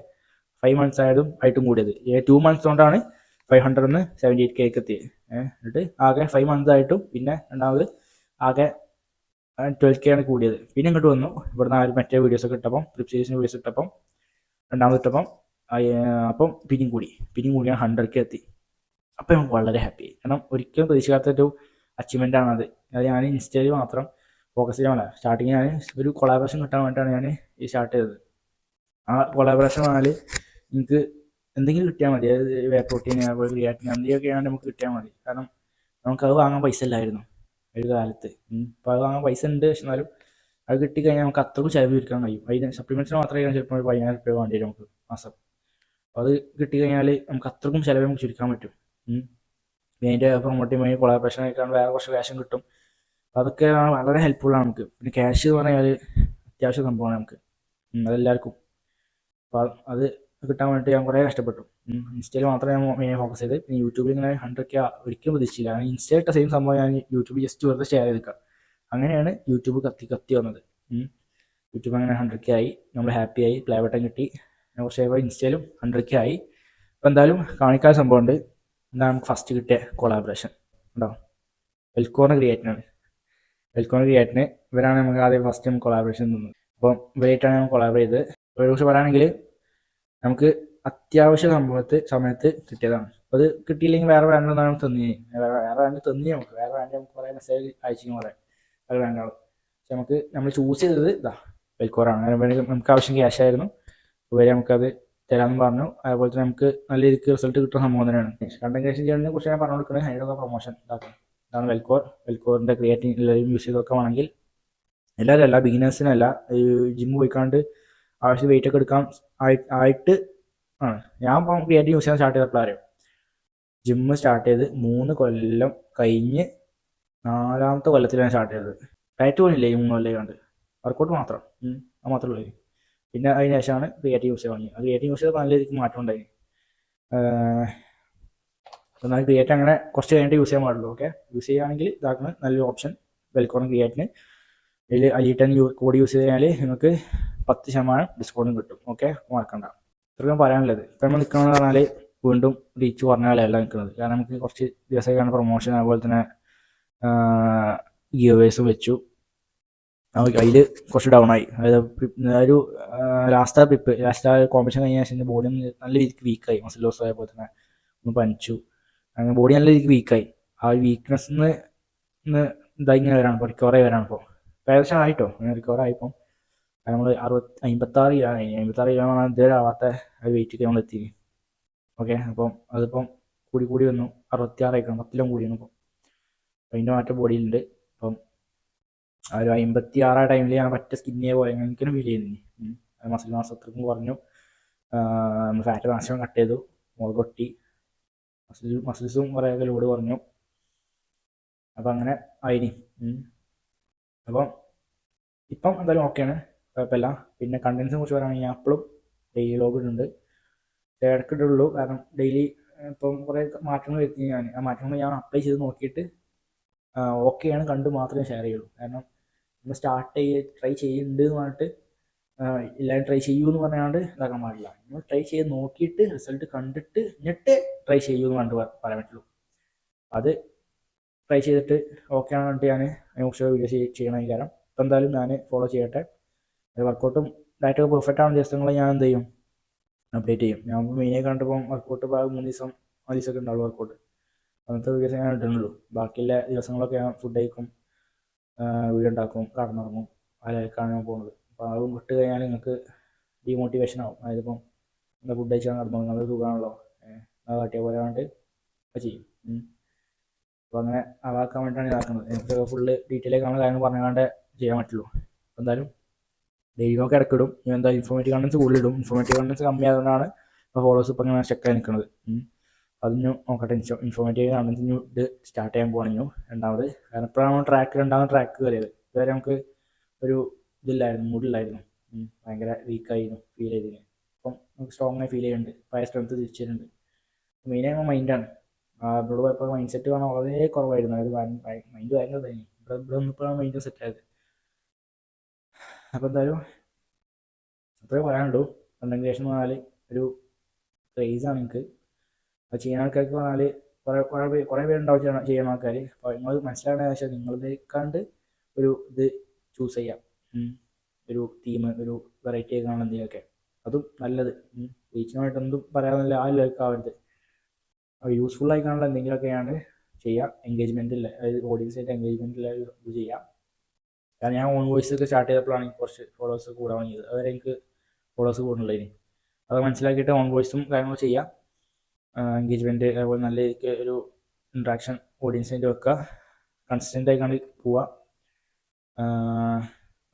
5 months ആയിട്ടും കൂടിയത്. 2 months കൊണ്ടാണ് 500 78K എത്തിയത്. എന്നിട്ട് ആകെ 5 months ആയിട്ടും പിന്നെ രണ്ടാമത് ആകെ 12K ആണ് കൂടിയത്. പിന്നെ ഇങ്ങോട്ട് വന്നു ഇവിടുന്ന് മറ്റേ വീഡിയോസൊക്കെ ഇട്ടപ്പം ഫ്ലിപ്പ് സീരീസിന് വീഡിയോസ് ഇട്ടപ്പം രണ്ടാമത് ഇട്ടപ്പം അപ്പം പിന്നെയും കൂടി ഞാൻ 100K എത്തി. അപ്പം നമുക്ക് വളരെ ഹാപ്പി. കാരണം ഒരിക്കലും പ്രതീക്ഷിക്കാത്തൊരു അച്ചീവ്മെൻ്റ് ആണത്. അത് ഞാൻ ഇൻസ്റ്റയിൽ മാത്രം ഫോക്കസ് ചെയ്യാൻ സ്റ്റാർട്ടിങ് ഞാൻ ഒരു കൊളാബറേഷൻ കിട്ടാൻ വേണ്ടിയിട്ടാണ് ഞാൻ ഈ സ്റ്റാർട്ട് ചെയ്തത്. ആ കൊളാബറേഷൻ വന്നാൽ എനിക്ക് എന്തെങ്കിലും കിട്ടിയാൽ മതി. അതായത് വേ പ്രോട്ടീൻ അതുപോലെ ക്രിയാറ്റിൻ എന്തെങ്കിലുമൊക്കെയാണ് നമുക്ക് കിട്ടിയാൽ മതി. കാരണം നമുക്കത് വാങ്ങാൻ പൈസ ഇല്ലായിരുന്നു ഒരു കാലത്ത്. അപ്പോൾ അത് വാങ്ങാൻ പൈസ ഉണ്ട്. പക്ഷെ എന്നാലും അത് കിട്ടിക്കഴിഞ്ഞാൽ നമുക്ക് അത്രക്കും ചിലവ് ചുരുക്കാൻ കഴിയും. അതിന് സപ്ലിമെൻറ്റ്സിന് മാത്രമേ ചിലപ്പോൾ 10,000 രൂപ വേണ്ടി വരും നമുക്ക് മാസം. അപ്പോൾ അത് കിട്ടിക്കഴിഞ്ഞാൽ നമുക്ക് അത്രക്കും ചിലവ് നമുക്ക് ചുരുക്കാൻ പറ്റും. അതിൻ്റെ പ്രൊമോട്ട് ചെയ്യുമ്പോൾ കൊളാബറേഷൻ ആയിക്കാണ് വേറെ കുറച്ച് ക്യാഷും കിട്ടും. അപ്പോൾ അതൊക്കെ വളരെ ഹെൽപ്ഫുള്ളാണ് നമുക്ക്. പിന്നെ ക്യാഷ് എന്ന് പറഞ്ഞാൽ അത്യാവശ്യം സംഭവമാണ് നമുക്ക്, അതെല്ലാവർക്കും. അപ്പോൾ അത് കിട്ടാൻ വേണ്ടി ഞാൻ കുറേ കഷ്ടപ്പെട്ടു. ഇൻസ്റ്റയിൽ മാത്രമേ ഞാൻ മെയിൻ ഫോക്കസ് ചെയ്ത്. പിന്നെ യൂട്യൂബിൽ ഇങ്ങനെ 100K ഒരിക്കലും പ്രതീക്ഷിച്ചില്ല. ഇൻസ്റ്റയിൽ ഇട്ട സെയിം സംഭവം ഞാൻ യൂട്യൂബിൽ ജസ്റ്റ് വെറുതെ ഷെയർ ചെയ്തേക്കാം. അങ്ങനെയാണ് യൂട്യൂബ് കത്തി വന്നത്. യൂട്യൂബ് അങ്ങനെ 100K ആയി, നമ്മൾ ഹാപ്പി ആയി, പ്ലേ ബട്ടൺ കിട്ടി. കുറച്ച് കഴിയുമ്പോൾ ഇൻസ്റ്റയിലും 100K ആയി. അപ്പോൾ എന്തായാലും കാണിക്കാൻ സംഭവമുണ്ട്. എന്താണ് നമുക്ക് ഫസ്റ്റ് കിട്ടിയ കൊളാബറേഷൻ ഉണ്ടോ? വെൽക്കോറിന് ക്രിയേറ്റിനാണ്. ഇവരാണ് നമുക്ക് ആദ്യം ഫസ്റ്റ് കൊളാബറേഷൻ തന്നത്. അപ്പം ഇവരായിട്ടാണ് നമ്മൾ കൊളാബറേറ്റ് ചെയ്തത്. ഇവരെക്കുറിച്ച് പറയുകയാണെങ്കിൽ നമുക്ക് അത്യാവശ്യ സമയത്ത് കിട്ടിയതാണ്. അപ്പോൾ അത് കിട്ടിയില്ലെങ്കിൽ വേറെ ബ്രാൻഡ് നമുക്ക് തന്നി നമുക്ക് വേറെ ബ്രാൻഡ് നമുക്ക് കുറേ മെസ്സേജ് അയച്ചു വേറെ ബ്രാൻഡുകൾ. പക്ഷെ നമ്മൾ ചൂസ് ചെയ്തത് വെൽക്കോറാണ്. നമുക്ക് ആവശ്യം ക്യാഷ് ആയിരുന്നു. ഇവരെ നമുക്കത് തരാമെന്ന് പറഞ്ഞു. അതുപോലെ തന്നെ നമുക്ക് നല്ല രീതിക്ക് റിസൾട്ട് കിട്ടുന്ന സംഭവം തന്നെയാണ്. കണ്ടന്റ് ക്രിയേഷൻ ചെയ്യുന്നതിനെ കുറിച്ച് ഞാൻ പറഞ്ഞു കൊടുക്കുന്നത് അതിനൊക്കെ പ്രൊമോഷൻ ഇതാക്കണം. ഇതാണ് വെൽക്കോറിൻ്റെ ക്രിയേറ്റിംഗ് എല്ലാവരും യൂസ് ചെയ്ത് നോക്കുകയാണെങ്കിൽ എല്ലാ ബിഗിനേഴ്സിനല്ല, ജിമ്മ് പോയിക്കാണ്ട് ആവശ്യം വെയിറ്റ് ഒക്കെ എടുക്കാൻ ആയിട്ട് ആണ്. ഞാൻ ക്രിയേറ്റിംഗ് യൂസ് ചെയ്യാൻ സ്റ്റാർട്ട് ചെയ്തപ്പോൾ അറിയാം, ജിമ്മ് സ്റ്റാർട്ട് ചെയ്ത് 3 കൊല്ലം കഴിഞ്ഞ് 4ാമത്തെ കൊല്ലത്തിലാണ് സ്റ്റാർട്ട് ചെയ്തത്. ഡയറ്റ് പോലില്ലേ ഈ 3 കൊല്ലം കണ്ട്, വർക്കൗട്ട് മാത്രം. അത് മാത്രമേ ഉള്ളൂ. പിന്നെ അതിന് ശേഷമാണ് ക്രിയേറ്റിംഗ് യൂസ് ചെയ്യാൻ തുടങ്ങി. അത് ക്രിയേറ്റിംഗ് യൂസ് ചെയ്തപ്പോൾ നല്ല രീതിക്ക് മാറ്റം ഉണ്ടായി. എന്നാൽ ക്രിയേറ്റ് അങ്ങനെ കുറച്ച് കഴിഞ്ഞിട്ട് യൂസ് ചെയ്യാൻ പാടുള്ളൂ. ഓക്കെ, യൂസ് ചെയ്യുകയാണെങ്കിൽ ഇതാക്കുന്ന നല്ലൊരു ഓപ്ഷൻ വെൽക്കോൺ ക്രിയേറ്റിന്. ഇതിൽ അലീട്ടൻ കോഡ് യൂസ് ചെയ്ത് കഴിഞ്ഞാൽ നിങ്ങൾക്ക് 10% ഡിസ്കൗണ്ടും കിട്ടും. ഓക്കെ, മറക്കണ്ട. ഇത്രയും പറയാനുള്ളത്. ഇപ്പം നമ്മൾ നിൽക്കണമെന്ന് പറഞ്ഞാൽ വീണ്ടും റീച്ച് കുറഞ്ഞ വിലയല്ല നിൽക്കുന്നത്. കാരണം നമുക്ക് കുറച്ച് ദിവസമായിക്കാണ് പ്രൊമോഷൻ, അതുപോലെ തന്നെ ഗിവേഴ്സും വെച്ചു. അതിൽ കുറച്ച് ഡൗൺ ആയി. അതായത് ഒരു ലാസ്റ്റ് കോമ്പറ്റീഷൻ കഴിഞ്ഞ ശേഷം ബോഡി നല്ല രീതിക്ക് വീക്കായി. മസിൽ ലോസ് ആയപ്പോൾ തന്നെ ഒന്ന് പനിച്ചു. അങ്ങനെ ബോഡി നല്ല രീതിക്ക് വീക്കായി. ആ വീക്ക്നെസ്സിന്ന് ഇങ്ങനെ വരാണ് ഇപ്പോൾ, റിക്കവർ ആയി വരാണ് ഇപ്പോൾ. ഏകദേശം ആയിട്ടോ, അങ്ങനെ റിക്കവർ ആയിപ്പോൾ. നമ്മൾ 56 കിലോ ഇതുവരെ ആവാത്ത വെയിറ്റ് നമ്മൾ എത്തി. ഓക്കെ, അപ്പം അതിപ്പം കൂടി വന്നു. 66 ആയിക്കണം, 10 കിലോ കൂടിയാണ് ഇപ്പോൾ. അതിൻ്റെ മാറ്റം ബോഡിയിലുണ്ട്. അപ്പം ആ ഒരു 56 ടൈമിൽ ഞാൻ പറ്റ സ്കിന്നിയെ പോലെ എനിക്കൊരു ഫീൽ ചെയ്യുന്നു. മസിൽ മാസ് അത്രക്കും കുറഞ്ഞു. നമ്മൾ ഫാറ്റ് മാക്സിമം കട്ട് ചെയ്തു, മുഖം കൊട്ടി, മസിൽസും കുറേയൊക്കെ ലോഡ് കുറഞ്ഞു. അപ്പം അങ്ങനെ ആയിനി. അപ്പം ഇപ്പം എന്തായാലും ഓക്കെയാണ്, കുഴപ്പമില്ല. പിന്നെ കണ്ടൻസിനെ കുറിച്ച് പറയുകയാണെങ്കിൽ ഞാൻ അപ്പോഴും ഡെയിലി ലോഗ് ഇടുന്നുണ്ട്. ഇടയ്ക്കിട്ടുള്ളൂ, കാരണം ഡെയിലി ഇപ്പം കുറേ മാറ്റങ്ങൾ വരുത്തി. ആ മാറ്റങ്ങൾ ഞാൻ അപ്ലൈ ചെയ്ത് നോക്കിയിട്ട് ഓക്കെയാണ് കണ്ട് മാത്രമേ ഷെയർ ചെയ്യുള്ളൂ. കാരണം നമ്മൾ ട്രൈ ചെയ്യുന്നുണ്ട് എന്ന് പറഞ്ഞിട്ട് എല്ലാവരും ട്രൈ ചെയ്യൂ എന്ന് പറഞ്ഞാണ്ട് ഇതാക്കാൻ പാടില്ല. നമ്മൾ ട്രൈ ചെയ്ത് നോക്കിയിട്ട് റിസൾട്ട് കണ്ടിട്ട് എന്നിട്ട് ട്രൈ ചെയ്യൂ എന്ന് പറഞ്ഞിട്ട് പറയാൻ പറ്റുള്ളൂ. അത് ട്രൈ ചെയ്തിട്ട് ഓക്കെ ആണെന്നിട്ട് ഞാൻ അതിനെക്കുറിച്ച് വീഡിയോ ചെയ്യണം. ഈ കാരണം ഇപ്പം എന്തായാലും ഞാൻ ഫോളോ ചെയ്യട്ടെ. വർക്കൗട്ടും ഡയറ്റൊക്കെ പെർഫെക്റ്റ് ആവുന്ന ദിവസങ്ങൾ ഞാൻ എന്ത് ചെയ്യും, അപ്ഡേറ്റ് ചെയ്യും. ഞാൻ മെയിനായി കണ്ടിപ്പം വർക്കൗട്ട് 3 ദിവസം 4 ദിവസമൊക്കെ ഉണ്ടാവുള്ളൂ വർക്കൗട്ട്. അന്നത്തെ വീഡിയോസ് ഞാൻ ഇടുന്നുള്ളൂ. ബാക്കിയുള്ള ദിവസങ്ങളൊക്കെ ഞാൻ ഫുഡ് കഴിക്കും, വീഡിയോ ഉണ്ടാക്കും, കടന്നിറങ്ങും. അതിലേക്കാണ് ഞാൻ പോകുന്നത്. അപ്പോൾ അത് വിട്ട് കഴിഞ്ഞാൽ നിങ്ങൾക്ക് ഡീമോട്ടിവേഷൻ ആവും. അതായത് ഇപ്പം എന്താ ഫുഡ് കഴിച്ചാൽ നടന്നു, അത് സുഖമാണല്ലോ, അത് കാട്ടിയ പോലെ കണ്ട് ചെയ്യും. അപ്പോൾ അങ്ങനെ അതാക്കാൻ വേണ്ടിയിട്ടാണ് ഇതാക്കുന്നത്. എനിക്ക് ഫുള്ള് ഡീറ്റെയിൽ ആയിട്ടുള്ള കാര്യങ്ങൾ പറഞ്ഞാണ്ട് ചെയ്യാൻ പറ്റുള്ളൂ. അപ്പോൾ എന്തായാലും ഡെയിലി ഒക്കെ ഇടക്കിടും. ഞാൻ എന്താ ഇൻഫോർമേറ്റീവ് കണ്ടൻസ് കൂടുതലിടും. ഇൻഫോർമേറ്റീവ് കണ്ടൻസ് കമ്മിയായതുകൊണ്ടാണ് ഇപ്പോൾ ഫോളോവേഴ്സ് ഇപ്പം ഇങ്ങനെ സ്റ്റക്കായി നിൽക്കുന്നത്. അതിന് നോക്കട്ടെ. ഇൻഫോർമേറ്റീവ് കണ്ടൻസ് ഇത് സ്റ്റാർട്ട് ചെയ്യാൻ പോകണമെങ്കിൽ രണ്ടാമത്. കാരണം ഇപ്പോഴാണ് രണ്ടാമത് ട്രാക്ക് കയറിയത്. ഇതുവരെ നമുക്ക് ഒരു ഇതില്ലായിരുന്നു, മൂഡില്ലായിരുന്നു. ഭയങ്കര വീക്കായിരുന്നു ഫീൽ ചെയ്തിരുന്നു. അപ്പം നമുക്ക് സ്ട്രോങ് ആയി ഫീൽ ചെയ്യുന്നുണ്ട്. പഴയ സ്ട്രെങ്ത് തിരിച്ചിട്ടുണ്ട്. മെയിനായി മൈൻഡാണ്. ഇവിടെ പോയപ്പോൾ മൈൻഡ് സെറ്റ് കാണാൻ വളരെ കുറവായിരുന്നു. അതായത് മൈൻഡ് ഭയങ്കര ഇതായിരുന്നു. ഇവിടെ വന്നപ്പോഴാണ് മൈൻഡ് സെറ്റ് ആയത്. അപ്പോൾ എന്തായാലും അത്രേ പറയാനുള്ളൂ. കണ്ടന്റ് ക്രിയേഷൻ എന്ന് പറഞ്ഞാൽ ഒരു ക്രേസാണ് എനിക്ക്. അത് ചെയ്യുന്ന ആൾക്കാർക്ക് പറഞ്ഞാൽ കുറേ പേരുണ്ടാവും ചെയ്യുന്ന ആൾക്കാർ. അപ്പോൾ നിങ്ങൾ മനസ്സിലാവേണ്ട വെച്ചാൽ നിങ്ങളേക്കാണ്ട് ഒരു ഇത് ചൂസ് ചെയ്യാം. ഒരു തീം, ഒരു വെറൈറ്റി ഒക്കെ കാണുന്ന എന്തെങ്കിലുമൊക്കെ അതും നല്ലത്. റീച്ചിനായിട്ട് എന്തും പറയാമെന്നില്ല ആ ലെവലിലേക്ക് ആവരുത്. യൂസ്ഫുൾ ആയി കാണുന്ന എന്തെങ്കിലുമൊക്കെയാണ് ചെയ്യുക. എൻഗേജ്മെൻറ്റില്ല, അതായത് ഓഡിയൻസിൻ്റെ എൻഗേജ്മെൻറ്റില്ല ഇത് ചെയ്യാം. കാരണം ഞാൻ ഓൺ വോയിസ് ഒക്കെ സ്റ്റാർട്ട് ചെയ്തപ്പോഴാണ് എനിക്ക് കുറച്ച് ഫോളോവേഴ്സ് കൂടാൻ തുടങ്ങിയത്. അതുവരെ എനിക്ക് ഫോളോവേഴ്സ് കൂടുന്നുള്ളതിന് അത് മനസ്സിലാക്കിയിട്ട് ഓൺ വോയിസും കാര്യങ്ങളും ചെയ്യാം. എൻഗേജ്മെൻറ്റ് അതുപോലെ നല്ല രീതിക്ക് ഒരു ഇൻട്രാക്ഷൻ ഓഡിയൻസിൻ്റെ വെക്കുക. കൺസിസ്റ്റൻ്റ് ആയിക്കാണ്ട് പോവുക.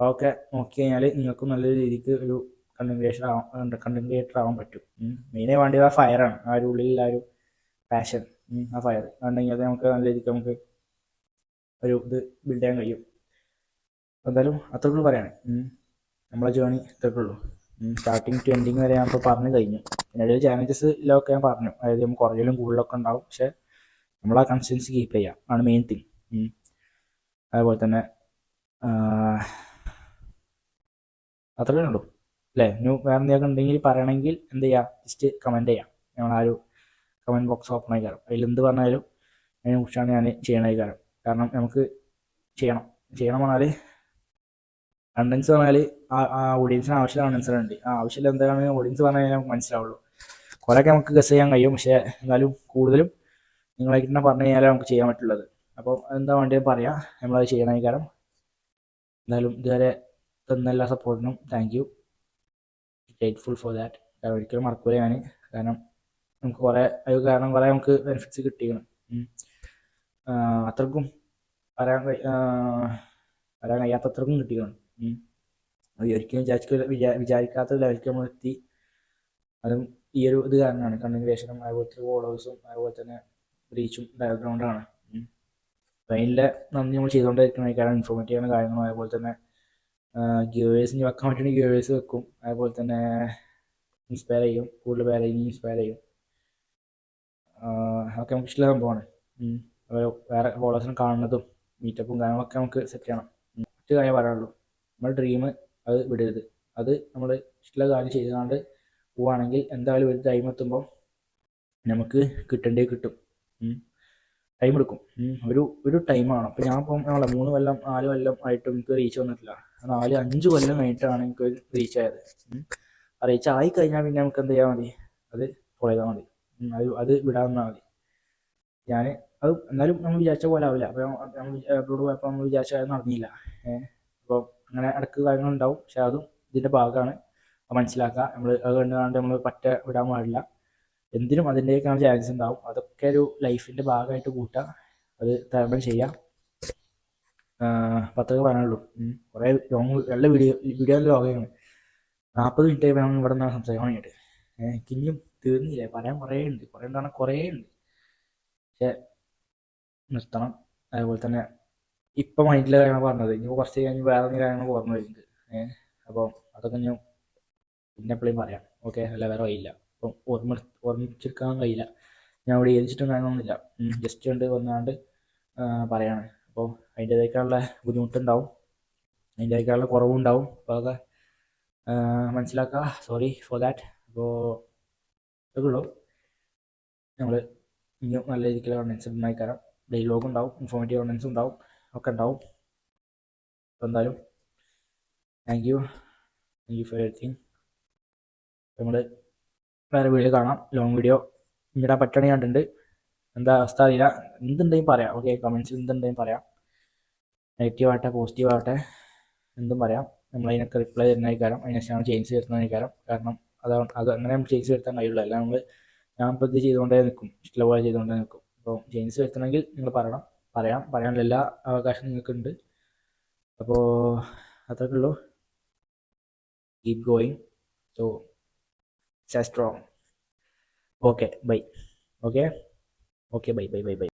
അതൊക്കെ നോക്കി കഴിഞ്ഞാൽ നിങ്ങൾക്കും നല്ല രീതിക്ക് ഒരു കണ്ടന്റ് ക്രിയേറ്റർ ആവാൻ പറ്റും. മെയിനായി വേണ്ടത് ആ ഫയറാണ്. ആ ഒരു ഉള്ളിലുള്ള ഒരു പാഷൻ, ആ ഫയർ ഉണ്ടെങ്കിൽ അത് നമുക്ക് നല്ല രീതിക്ക് നമുക്ക് ഒരു ഇത് ബിൽഡ് ചെയ്യാൻ കഴിയും. എന്തായാലും അത്രക്കുള്ളൂ പറയാൻ. നമ്മളെ ജേണി ഇത്രക്കുള്ളൂ. സ്റ്റാർട്ടിങ് ടു എൻഡിങ് വരെ ഞാൻ ഇപ്പോൾ പറഞ്ഞു കഴിഞ്ഞു. പിന്നെ ചാലഞ്ചസ് ഇല്ലൊക്കെ ഞാൻ പറഞ്ഞു. അതായത് നമുക്ക് കുറയിലും കൂടുതലൊക്കെ ഉണ്ടാവും. പക്ഷെ നമ്മൾ ആ കൺസിസ്റ്റൻസി കീപ്പ് ചെയ്യുക ആണ് മെയിൻ തിങ്. അതുപോലെ തന്നെ അത്രേ ഉള്ളൂ അല്ലേ? ഇനി വേറെ എന്തെങ്കിലും ഉണ്ടെങ്കിൽ പറയണമെങ്കിൽ എന്ത് ചെയ്യുക, ജസ്റ്റ് കമൻറ്റ് ചെയ്യാം. ഞങ്ങൾ ആ ഒരു കമൻറ്റ് ബോക്സ് ഓപ്പൺ ആയി കയറും. അതിലെന്ത് പറഞ്ഞാലും അതിനെക്കുറിച്ചാണ് ഞാൻ ചെയ്യണത്. കാരണം നമുക്ക് ചെയ്യണം പറഞ്ഞാൽ കണ്ടൻസ് പറഞ്ഞാൽ ആ ഓഡിയൻസിന് ആവശ്യമുള്ള കണ്ടൻസ് ഉണ്ട്. ആ ആവശ്യമില്ല എന്താണ് ഓഡിയൻസ് പറഞ്ഞു കഴിഞ്ഞാൽ നമുക്ക് മനസ്സിലാവുള്ളൂ. കുറേയൊക്കെ നമുക്ക് ഗസ് ചെയ്യാൻ കഴിയും. പക്ഷേ എന്നാലും കൂടുതലും നിങ്ങളായിട്ട് തന്നെ പറഞ്ഞു കഴിഞ്ഞാലേ നമുക്ക് ചെയ്യാൻ പറ്റുള്ളത്. അപ്പോൾ എന്താ വേണ്ടത് പറയാം, നമ്മളത് ചെയ്യണ കാരണം. എന്തായാലും ഇതുവരെ തന്ന എല്ലാ സപ്പോർട്ടിനും thank you. Grateful for that. ഒരിക്കലും മറക്കൂല ഞാൻ. കാരണം നമുക്ക് കുറേ നമുക്ക് ബെനിഫിറ്റ്സ് കിട്ടിയാണ്. അത്രക്കും പറയാൻ കഴിയാത്തത്രക്കും കിട്ടിയാണ്. അത് ഒരിക്കലും വിചാരിക്കാത്ത ലെവലിലേക്ക് നമ്മൾ എത്തി. അതും ഈ ഒരു ഇത് കാരണമാണ്. കണ്ടന്റ് ക്രിയേഷനും അതുപോലത്തെ ഫോളോവേഴ്സും അതുപോലെ തന്നെ റീച്ചും ബാക്ക്ഗ്രൗണ്ടാണ്. അപ്പം അതിൻ്റെ നന്ദി നമ്മൾ ചെയ്തുകൊണ്ടിരിക്കുന്ന കാരണം ഇൻഫോർമേറ്റീവ് ആണ് കാര്യങ്ങളും. അതുപോലെ തന്നെ ഗിവേഴ്സിന് വെക്കാൻ പറ്റുന്ന ഗിവേഴ്സ് വെക്കും. അതുപോലെ തന്നെ ഇൻസ്പയർ ചെയ്യും, കൂടുതൽ പേരെ ഇൻസ്പയർ ചെയ്യും. അതൊക്കെ നമുക്ക് ഇഷ്ടമുള്ള സംഭവമാണ്. വേറെ ഫോളോവേഴ്സിനെ കാണുന്നതും മീറ്റപ്പും കാര്യങ്ങളൊക്കെ നമുക്ക് സെറ്റ് ചെയ്യണം. മറ്റു കാര്യം പറയാനുള്ളൂ, നമ്മുടെ ഡ്രീം അത് വിടരുത്. അത് നമ്മൾ ഇഷ്ടമുള്ള കാര്യം ചെയ്തുകൊണ്ട് പോവുകയാണെങ്കിൽ എന്തായാലും ഒരു ടൈം എത്തുമ്പോൾ നമുക്ക് കിട്ടേണ്ടേ കിട്ടും. ടൈം എടുക്കും. ഒരു ടൈമാണ്. അപ്പോൾ ഞാൻ ഇപ്പം 3 കൊല്ലം 4 കൊല്ലം ആയിട്ടും എനിക്ക് റീച്ച് വന്നിട്ടില്ല. 4-5 കൊല്ലം കഴിഞ്ഞിട്ടാണ് എനിക്ക് റീച്ച് ആയത്. റീച്ച് ആയി കഴിഞ്ഞാൽ പിന്നെ നമുക്ക് എന്ത് ചെയ്യാൻ മതി, അത് ഫോളോ ചെയ്താൽ മതി. അത് വിടാമെന്നാൽ മതി. ഞാൻ അത് എന്നാലും നമ്മൾ വിചാരിച്ച പോലെ ആവില്ല. അപ്പോൾ നമ്മൾ അബ്രോഡ് പോയപ്പോൾ നമ്മൾ വിചാരിച്ച കാര്യം നടന്നില്ല. അപ്പോൾ അങ്ങനെ ഇടയ്ക്ക് കാര്യങ്ങളുണ്ടാവും. പക്ഷെ അതും ഇതിൻ്റെ ഭാഗമാണ്. മനസ്സിലാക്കുക. നമ്മൾ അത് കണ്ടുകൊണ്ട് നമ്മൾ വിടാൻ പാടില്ല. എന്തിനും അതിൻ്റെയൊക്കെയാണ് ചാൻസ് ഉണ്ടാവും. അതൊക്കെ ഒരു ലൈഫിൻ്റെ ഭാഗമായിട്ട് കൂട്ടുക, അത് തരണം ചെയ്യുക. പത്തൊക്കെ പറയാനുള്ളൂ. കുറേ നല്ല വീഡിയോ ലോകമാണ്. 40 മിനിറ്റ് ആയി ഇവിടെ നിന്നാണ് സംസാരിക്കാൻ വേണ്ടിയിട്ട്. എനിക്കിനിയും തീർന്നില്ലേ, പറയാൻ കുറേ ഉണ്ട്. കുറേ ഉണ്ട്. പക്ഷെ നിർത്തണം. അതുപോലെ തന്നെ ഇപ്പം മൈൻഡിലെ കാര്യങ്ങൾ പറഞ്ഞത് ഇനി കുറച്ച് കഴിഞ്ഞ് വേറെ എന്തെങ്കിലും കാര്യങ്ങൾ ഓർമ്മ വരുന്നുണ്ട്. അപ്പോൾ അതൊക്കെ ഞാൻ പിന്നെ എപ്പോഴും പറയാം. ഓക്കെ, അല്ല വേറെ വഴിയില്ല. അപ്പം ഓർമ്മിച്ചെടുക്കാൻ കഴിയില്ല. ഞാൻ ഇവിടെ എഴുതിച്ചിട്ടും കാര്യങ്ങളൊന്നുമില്ല. ജസ്റ്റ് ഉണ്ട് വന്നാണ്ട് പറയാണ്. അപ്പോൾ അതിൻ്റേതായിട്ടുള്ള ബുദ്ധിമുട്ടുണ്ടാവും, അതിൻ്റേതായിട്ടുള്ള കുറവുണ്ടാവും. അപ്പോൾ അതൊക്കെ മനസ്സിലാക്കുക. Sorry for that. അപ്പോൾ ഇതൊക്കെ ഉള്ളൂ. നമ്മൾ ഇനിയും നല്ല രീതിക്കുള്ള കണ്ടൻസ് ഉണ്ടായിക്കാരം. ഡയലോഗ് ഉണ്ടാവും, ഇൻഫോർമേറ്റീവ് കണ്ടൻസ് ഉണ്ടാവും, ഒക്കെ ഉണ്ടാവും. അപ്പോൾ എന്തായാലും താങ്ക് യു ഫോർ എവരിത്തിങ്. നമ്മൾ വേറെ വീഡിയോ കാണാം. ലോങ് വീഡിയോ ഇടാൻ പറ്റണമെങ്കിൽ കണ്ടിട്ടുണ്ട്. എന്താ അവസ്ഥ അറിയില്ല. എന്തുണ്ടെങ്കിലും പറയാം. ഓക്കെ, കമൻസിൽ എന്തുണ്ടെങ്കിലും പറയാം. നെഗറ്റീവ് ആവട്ടെ പോസിറ്റീവ് ആവട്ടെ എന്തും പറയാം. നമ്മളതിനൊക്കെ റിപ്ലൈ തരുന്നതിനേക്കാരം അതിനനുസരിച്ചാണ് ചേഞ്ച് വരുത്തുന്നതിനേക്കാരം. കാരണം അത് അങ്ങനെ നമുക്ക് ചേഞ്ച് വരുത്താൻ കഴിയുള്ളൂ. അല്ല ഞാൻ ഇപ്പോൾ ഇത് ചെയ്തുകൊണ്ടേ നിൽക്കും, ഇഷ്ടമുള്ള പോലെ ചെയ്തുകൊണ്ടേ നിൽക്കും. അപ്പോൾ ചേഞ്ചസ് വരുത്തണമെങ്കിൽ നിങ്ങൾ പറയാനുള്ള എല്ലാ അവകാശം നിങ്ങൾക്കുണ്ട്. അപ്പോൾ അത്രയൊക്കെ ഉള്ളൂ. Keep going. So stay strong. Okay bye. Okay bye.